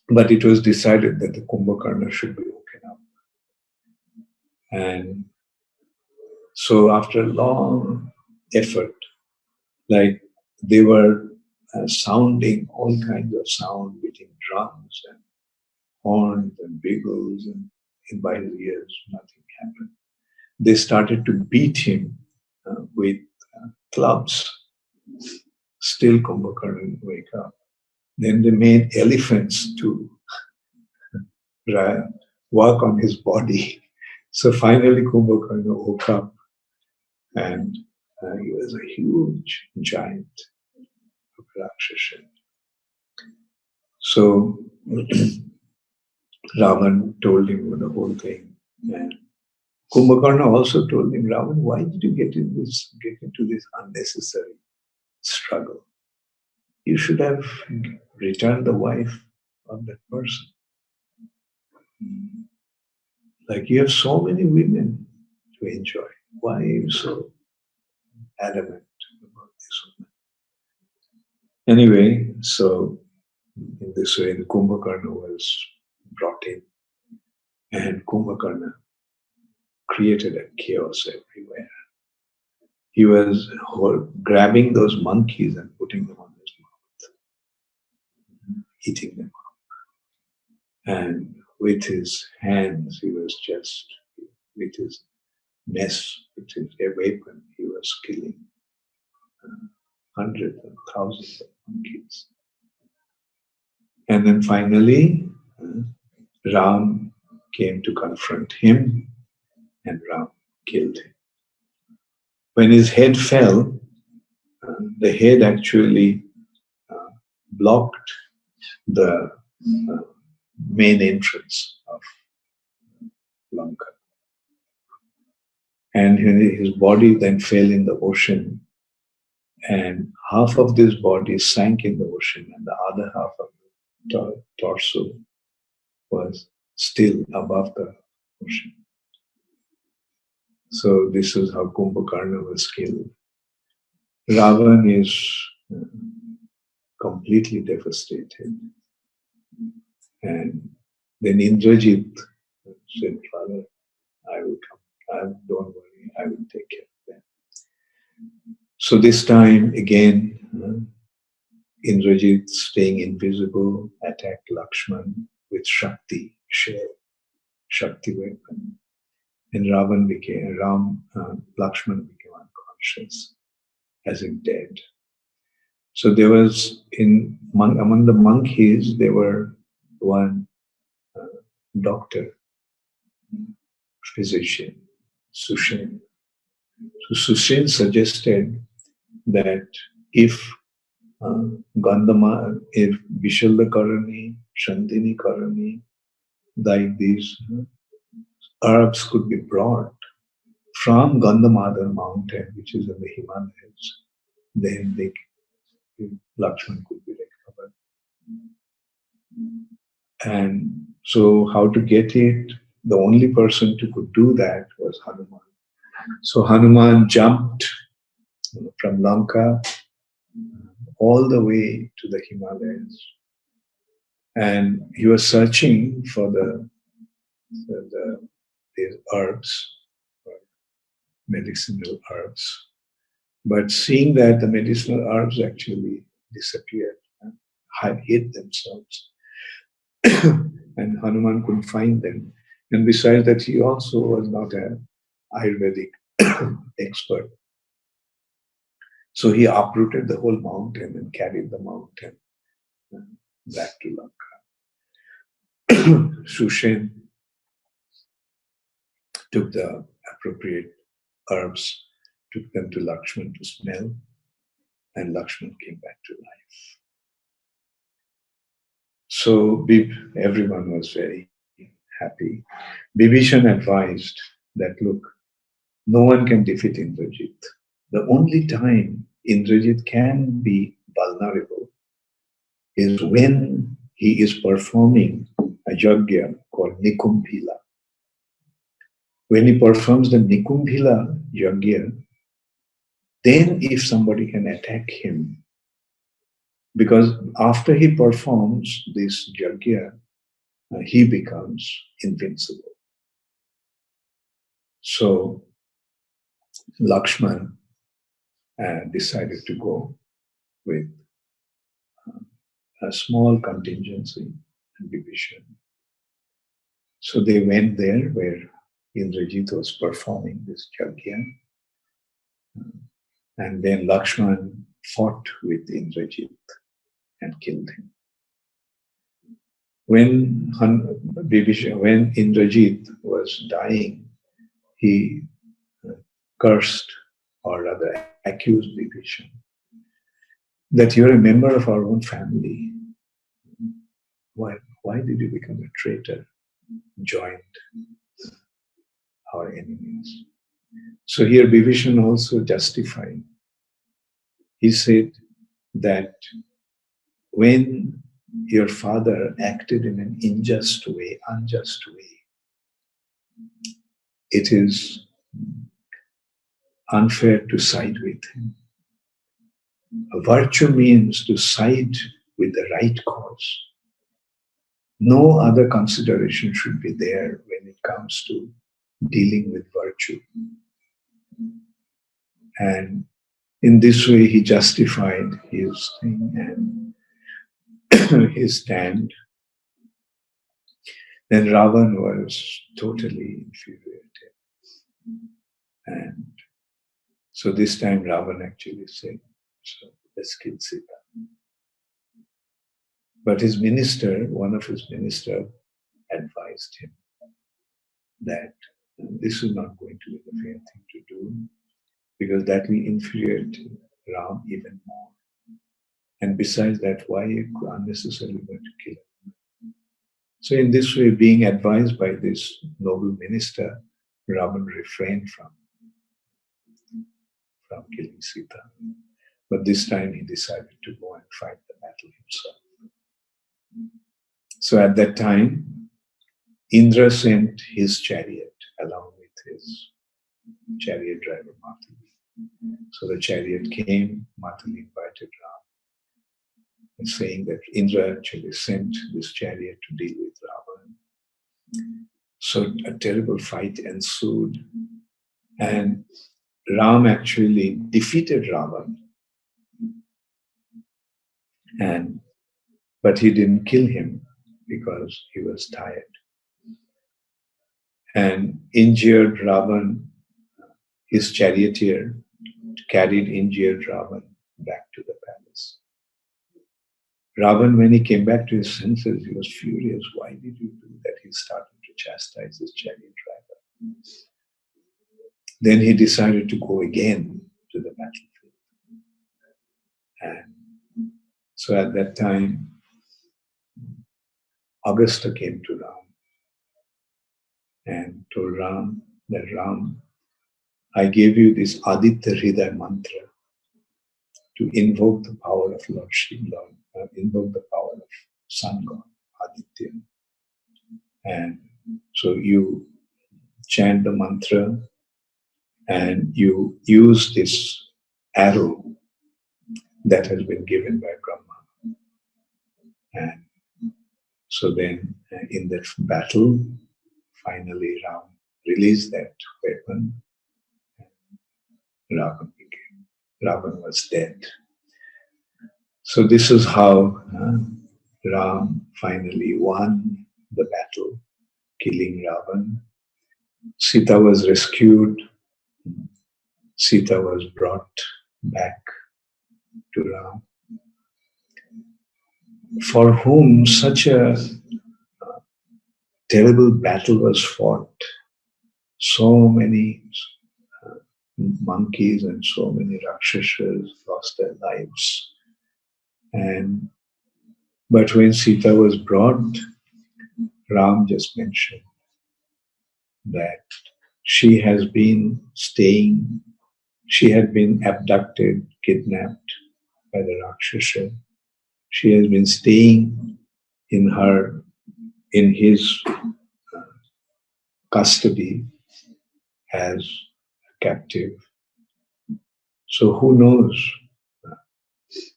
But it was decided that the Kumbhakarna should be woken up. And so after long effort, like they were sounding all kinds of sound, beating drums and horns and bugles, and by his ears, nothing happened. They started to beat him with clubs. Still Kumbhakarna didn't wake up. Then they made elephants to work on his body. So finally Kumbhakarna woke up, and he was a huge giant of Rakshasa. So Ravan told him the whole thing. And Kumbhakarna also told him, "Ravan, why did you get into this unnecessary struggle? you should have returned the wife of that person. Like you have so many women to enjoy. Why are you so adamant about this woman? Anyway, so in this way, the Kumbhakarna was brought in, and Kumbhakarna created a chaos everywhere. He was grabbing those monkeys and putting them on his mouth, eating them up. And with his hands, he was just, with his mess, with his weapon, he was killing hundreds and thousands of monkeys. And then finally, Ram came to confront him, and Ram killed him. When his head fell, the head actually blocked the main entrance of Lanka. And his body then fell in the ocean, and half of this body sank in the ocean, and the other half of the torso was still above the ocean. So this is how Kumbhakarna was killed. Ravana is completely devastated. And then Indrajit said, Father, I will come. Don't worry, I will take care of them. So this time again, Indrajit, staying invisible, attacked Lakshman with Shakti, Shakti weapon. And Lakshman became unconscious, as in dead. So there was, among the monkeys, there were one doctor, physician, Sushen. So Sushen suggested that if if Vishalda Karani, Shandini Karani, like these herbs could be brought from Gandhamadar mountain, which is in the Himalayas, then Lakshman could be recovered. And so how to get it? The only person who could do that was Hanuman. So Hanuman jumped from Lanka all the way to the Himalayas. And he was searching for these herbs, or medicinal herbs. But seeing that the medicinal herbs actually disappeared, hid themselves, and Hanuman couldn't find them. And besides that, he also was not an Ayurvedic expert. So he uprooted the whole mountain and carried the mountain back to Lanka. Sushen took the appropriate herbs, took them to Lakshman to smell, and Lakshman came back to life. So everyone was very happy. Vibhishana advised that, look, no one can defeat Indrajit. The only time Indrajit can be vulnerable is when he is performing a yajna called Nikumbhila. When he performs the Nikumbhila yajna, then if somebody can attack him, because after he performs this yajna, he becomes invincible. So Lakshman decided to go with a small contingency and Vibhishana. So they went there where Indrajit was performing this yajna, and then Lakshman fought with Indrajit and killed him. When Indrajit was dying, he cursed, or rather accused Vibhishana, that you're a member of our own family. Why did you become a traitor, joined our enemies? So here Vibhishana also justified. He said that when your father acted in an unjust way, it is unfair to side with him. A virtue means to side with the right cause. No other consideration should be there when it comes to dealing with virtue. And in this way, he justified his thing and his stand. Then Ravan was totally infuriated. And so this time Ravan actually said, so let's kill Sita. But his minister, one of his ministers, advised him that this is not going to be the fair thing to do, because that will infuriate Ram even more. And besides that, why unnecessarily going to kill him? So in this way, being advised by this noble minister, Ravan refrained from killing Sita. But this time he decided to go and fight the battle himself. So at that time, Indra sent his chariot along with his chariot driver Matali. So the chariot came, Matali invited Ram, saying that Indra actually sent this chariot to deal with Ravan. So a terrible fight ensued, and Ram actually defeated Ravan, but he didn't kill him because he was tired. And injured Ravan, his charioteer, carried injured Ravan back to the palace. Ravan, when he came back to his senses, he was furious. Why did you do that? He started to chastise his chariot driver. Then he decided to go again to the battlefield. And so at that time, Augusta came to Ram and told Ram that, Ram, I gave you this Aditya Hridaya mantra to invoke the power of Lord Shiva, invoke the power of Sun God, Aditya. And so you chant the mantra and you use this arrow that has been given by Brahma. And so then in that battle, finally Ram released that weapon. Ravan was dead. So this is how Ram finally won the battle, killing Ravan. Sita was rescued. Sita was brought back to Ram, for whom such a terrible battle was fought. So many monkeys and so many Rakshasas lost their lives. But when Sita was brought, Ram just mentioned that she had been abducted, kidnapped by the Rakshasa. She has been staying in his custody as a captive. So who knows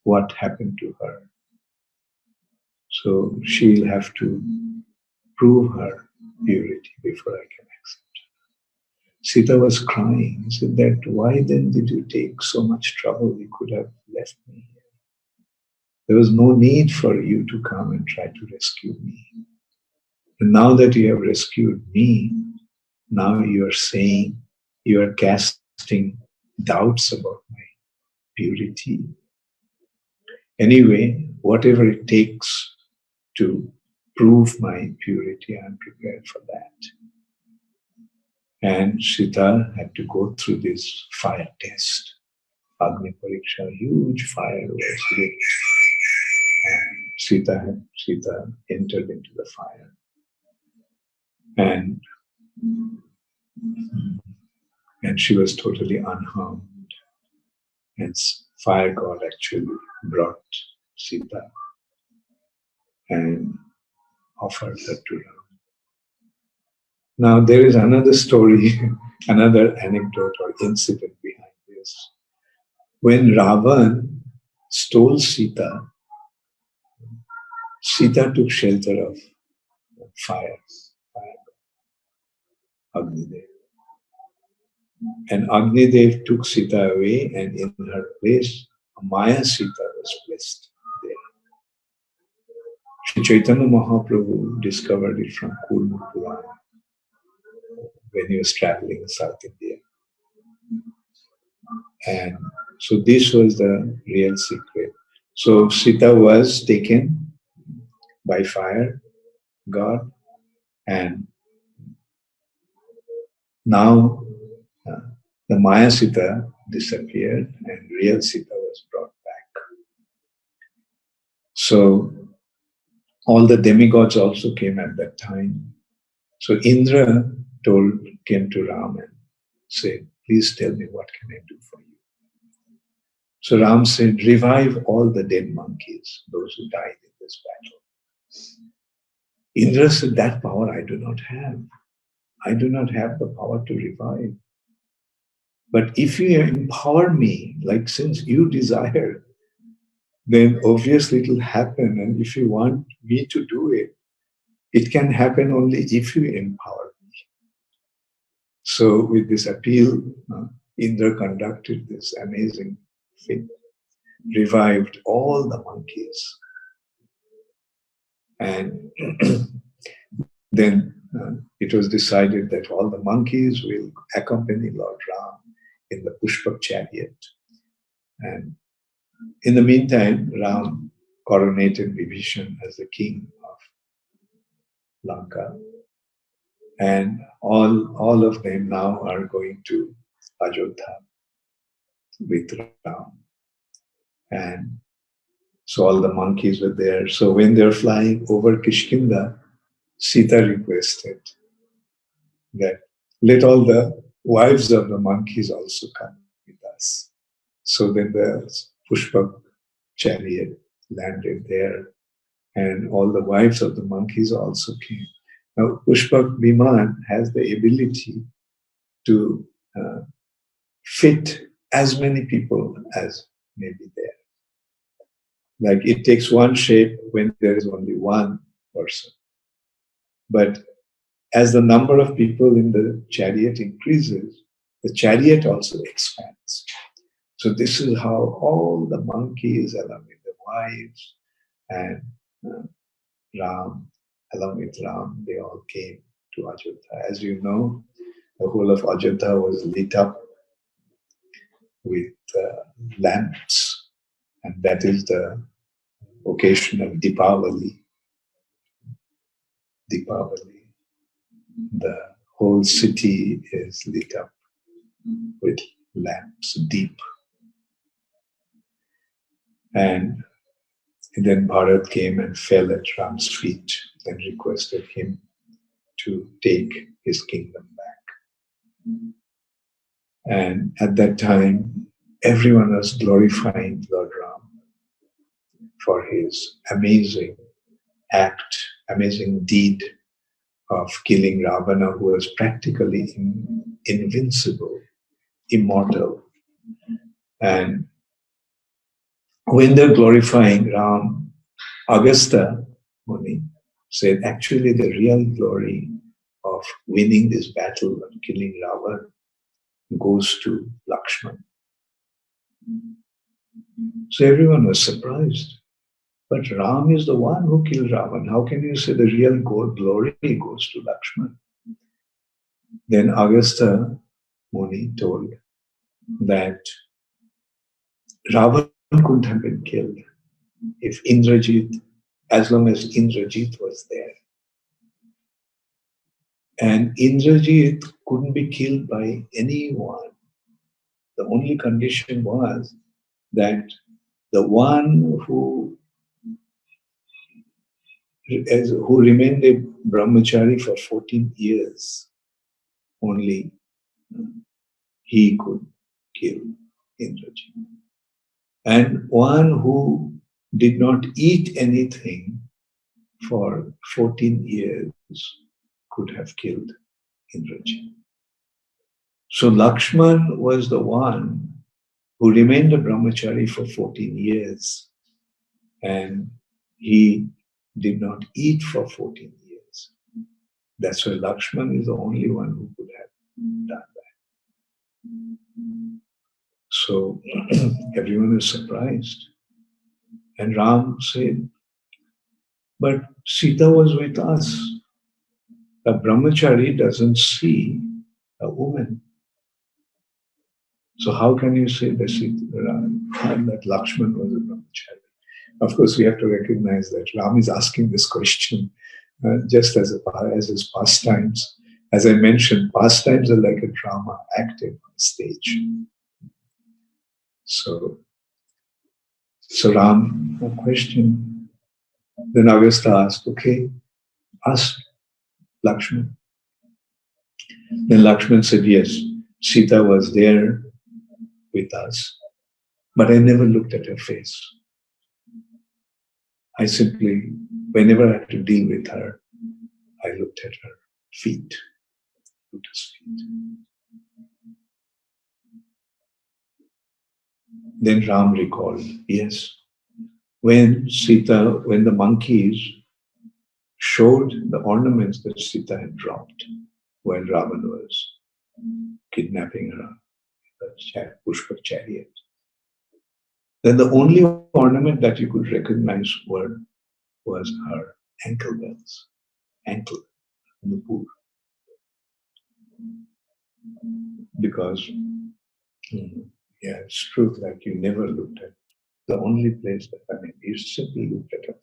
what happened to her? So she'll have to prove her purity before I can accept her. Sita was crying. She said that, why then did you take so much trouble? You could have left me here. There was no need for you to come and try to rescue me. And now that you have rescued me, now you are saying, you are casting doubts about my purity. Anyway, whatever it takes to prove my purity, I'm prepared for that. And Sita had to go through this fire test. Agni Pariksha, huge fire was lit. And Sita entered into the fire. And she was totally unharmed. And fire god actually brought Sita and offered her to Ram. Now there is another story, another anecdote or incident behind this. When Ravan stole Sita, Sita took shelter of fire, Agnidev. And Agnidev took Sita away, and in her place, Maya Sita was placed there. Sri Chaitanya Mahaprabhu discovered it from Kurma Purana when he was traveling in South India. And so this was the real secret. So Sita was taken by fire, God, and now the Maya Sita disappeared and real Sita was brought back. So all the demigods also came at that time. So Indra came to Ram and said, please tell me what can I do for you. So Ram said, revive all the dead monkeys, those who died in this battle. Indra said, that power I do not have. I do not have the power to revive. But if you empower me, like since you desire, then obviously it will happen. And if you want me to do it, it can happen only if you empower me. So with this appeal, Indra conducted this amazing thing, revived all the monkeys. And then it was decided that all the monkeys will accompany Lord Ram in the Pushpak chariot. And in the meantime, Ram coronated Vibhishana as the king of Lanka. And all of them now are going to Ayodhya with Ram. And so all the monkeys were there. So when they're flying over Kishkinda, Sita requested that let all the wives of the monkeys also come with us. So then the Pushpak chariot landed there, and all the wives of the monkeys also came. Now, Pushpak Viman has the ability to fit as many people as may be there. Like it takes one shape when there is only one person. But as the number of people in the chariot increases, the chariot also expands. So this is how all the monkeys, along with the wives and Ram, along with Ram, they all came to Ayodhya. As you know, the whole of Ayodhya was lit up with lamps, and that is the occasion of Deepavali. Deepavali. The whole city is lit up with lamps, deep. And then Bharat came and fell at Ram's feet and requested him to take his kingdom back. And at that time, everyone was glorifying Lord Ram for his amazing act, amazing deed of killing Ravana, who was practically invincible, immortal. And when they're glorifying Ram, Agastya Muni said, actually the real glory of winning this battle and killing Ravana goes to Lakshman. So everyone was surprised. But Ram is the one who killed Ravana. How can you say the real glory goes to Lakshman? Then Agastya Muni told that Ravana couldn't have been killed if Indrajit, as long as Indrajit was there. And Indrajit couldn't be killed by anyone. The only condition was that the one who remained a brahmachari for 14 years, only he could kill Indrajit. And one who did not eat anything for 14 years could have killed Indrajit. So Lakshman was the one who remained a brahmachari for 14 years, and he did not eat for 14 years. That's why Lakshman is the only one who could have done that. So everyone is surprised. And Ram said, but Sita was with us. A brahmachari doesn't see a woman. So how can you say that that Lakshman was a brahmachari? Of course, we have to recognize that Ram is asking this question just as his pastimes. As I mentioned, pastimes are like a drama acted on stage. So Ram, a question. Then Agastya asked, okay, ask Lakshman. Then Lakshman said, yes, Sita was there with us, but I never looked at her face. I simply, whenever I had to deal with her, I looked at her feet, lotus feet. Then Ram recalled, yes, when the monkeys showed the ornaments that Sita had dropped while Ravana was kidnapping her, the Pushpak chariot, then the only ornament that you could recognize was her ankle bells, ankle, nupur. Because, yeah, it's true, like you never looked at the only place that, you simply looked at her.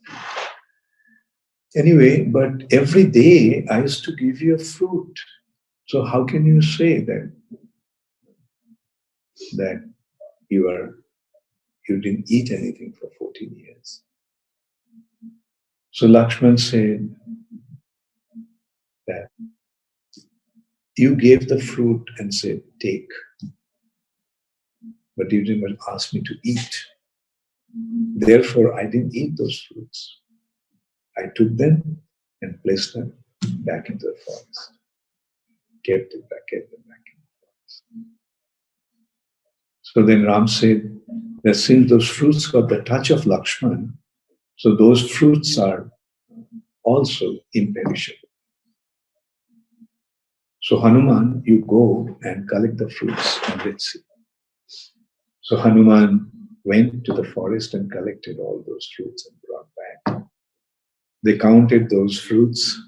Anyway, but every day I used to give you a fruit. So how can you say that you didn't eat anything for 14 years? So Lakshman said that you gave the fruit and said, take. But you didn't ask me to eat. Therefore, I didn't eat those fruits. I took them and placed them back into the forest. Kept them back in the forest. So then Ram said that since those fruits got the touch of Lakshman, so those fruits are also imperishable. So Hanuman, you go and collect the fruits and let's see. So Hanuman went to the forest and collected all those fruits and brought back. They counted those fruits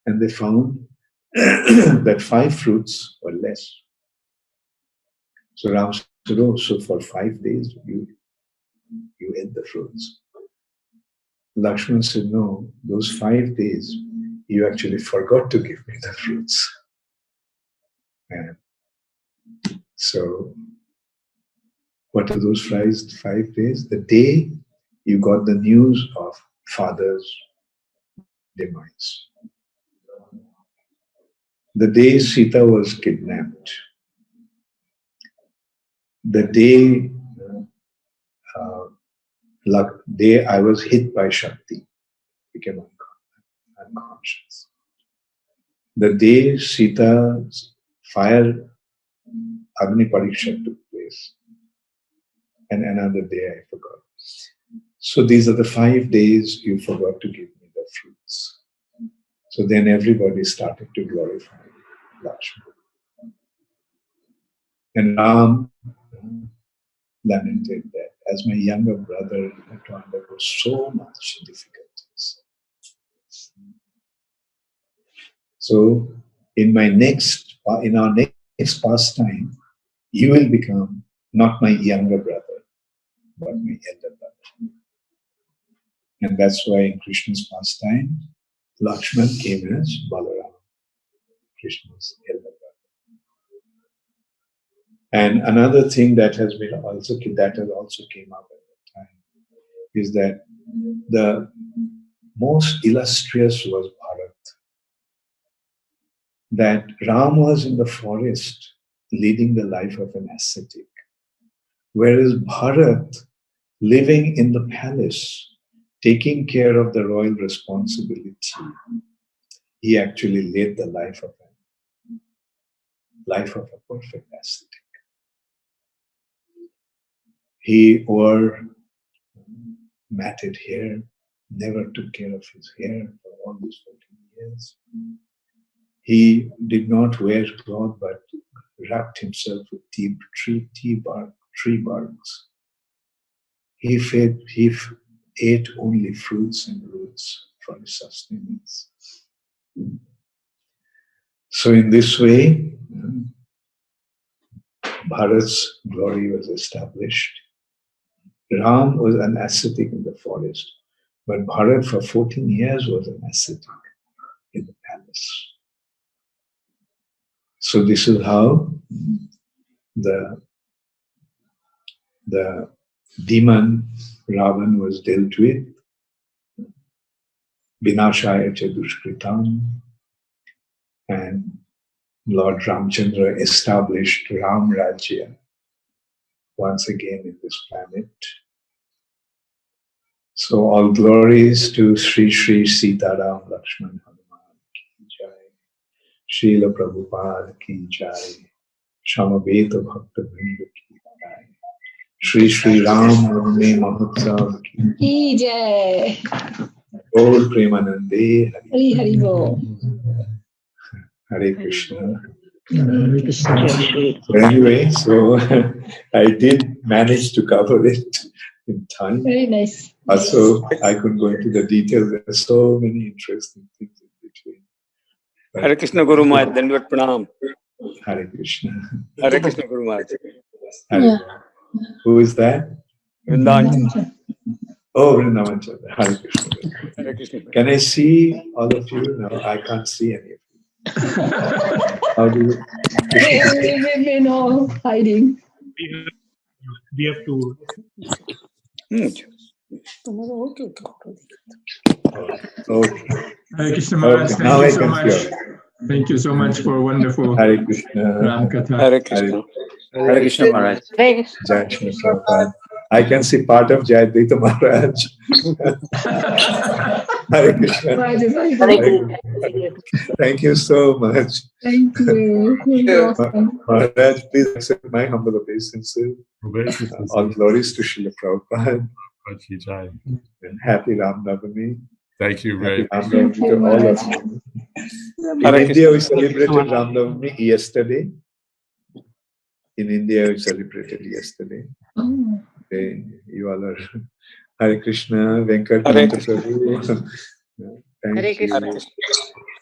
and they found that 5 fruits were less. So Ram said, oh, so for 5 days you ate the fruits. Lakshman said, no, those 5 days you actually forgot to give me the fruits. And so what are those 5 days? The day you got the news of father's demise. The day Sita was kidnapped. The day I was hit by Shakti, became unconscious. The day Sita's fire Agni Pariksha took place. And another day I forgot. So these are the 5 days you forgot to give me the fruits. So then everybody started to glorify Lakshman. And Ram lamented that as my younger brother had to undergo so much difficulties. So in our next pastime, you will become not my younger brother, but my elder brother. And that's why in Krishna's pastime, Lakshman came as Balaram, Krishna's elder brother. And another thing that has also came up at that time is that the most illustrious was Bharat. That Ram was in the forest leading the life of an ascetic, whereas Bharat living in the palace, taking care of the royal responsibility, he actually led the life of a perfect ascetic. He wore matted hair, never took care of his hair for all these 14 years. He did not wear cloth but wrapped himself with tree barks. He ate only fruits and roots for his sustenance. So in this way, Bharat's glory was established. Ram was an ascetic in the forest, but Bharat for 14 years was an ascetic in the palace. So this is how the demon Ravan was dealt with. Vinashaya Chadushkritam, and Lord Ramchandra established Ram Rajya once again in this planet. So all glories to Sri Sri Sita Ram Lakshman Hanuman ki jai, Srila Prabhupada ki jai, Shamaveta Bhakta Vrinda ki jai, Sri Sri Ram Navami Mahotsav ki jai, Gaur Premanande Hari Hari Bol. Hare Krishna. So anyway, so I did manage to cover it in time. Very nice. Also, I couldn't go into the details. There are so many interesting things in between. But Hare Krishna Guru Maharaj, Dandavat Pranam. Hare Krishna. Hare Krishna Guru Maharaj. Hare. Who is that? Vrindavan. Oh, Vrindavan Chandra. Hare Krishna. Hare Krishna. Can I see all of you? No, I can't see any of you. How do you? We're all hiding. We have to. Okay. Hare Krishna Maharaj, Okay, now thank I you so can much. see. Thank you so much for wonderful Hare Krishna. Ram Katha. Hare Krishna. Hare Krishna Maharaj. Jai Shri Prabhupada. I can see part of Jayadvaita Maharaj. Hare Krishna. Thank you so much. Thank you. You're awesome. Maharaj, please accept my humble obeisances. All glories to Srila Prabhupada. And happy Ram Navami. Thank you very much. Ram Navami to all of you. In India, we celebrated Ram Navami yesterday. In India, we celebrated yesterday. Oh. Okay, you all are Hare Krishna, Venkat Hare Prabhu. Thank Hare you. Krishna.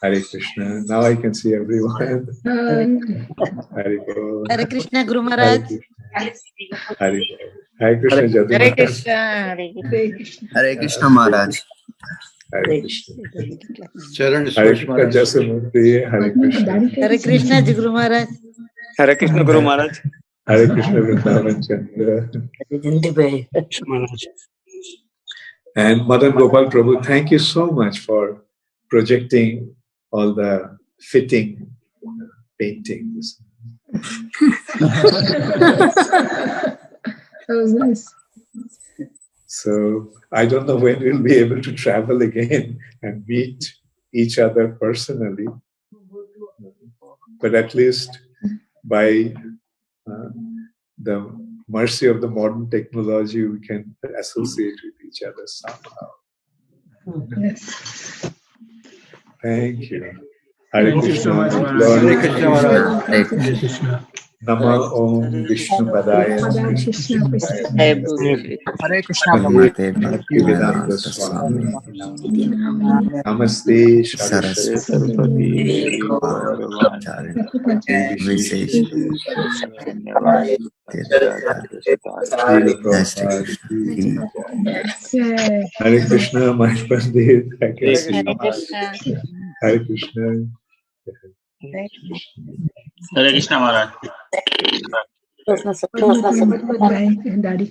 Hare Krishna. Now I can see everyone. Hare Bol. Hare Krishna Guru Hare Maharaj. Krishna. Hare Bol. Hare Krishna Jadu Hare Maharaj. Krishna. Hare Krishna. Hare Krishna Maharaj. Hare Krishna. Charan Hare Krishna Jasamurti. Hare Krishna. Hare Krishna Guru Maharaj. Hare Krishna Guru Maharaj. Hare Krishna Vrindavan Chandra. And Madan Gopal Prabhu, thank you so much for projecting all the fitting paintings. That was nice. So I don't know when we'll be able to travel again and meet each other personally, but at least by the mercy of the modern technology, we can associate with each other somehow. Yes. Thank you. Hare Thank you so much, Krishna. Maharaj. Lord Hare Krishna Maharaj. Hare Krishna. Nama Om Vishnu Padaya Krishna Hare Krishna Maharaj. Bhaktivedanta Swami Namaste Saraswati Hare Krishna, my Pandit. Hare Krishna. Hare Krishna. Hare Krishna Maharaj. Daddy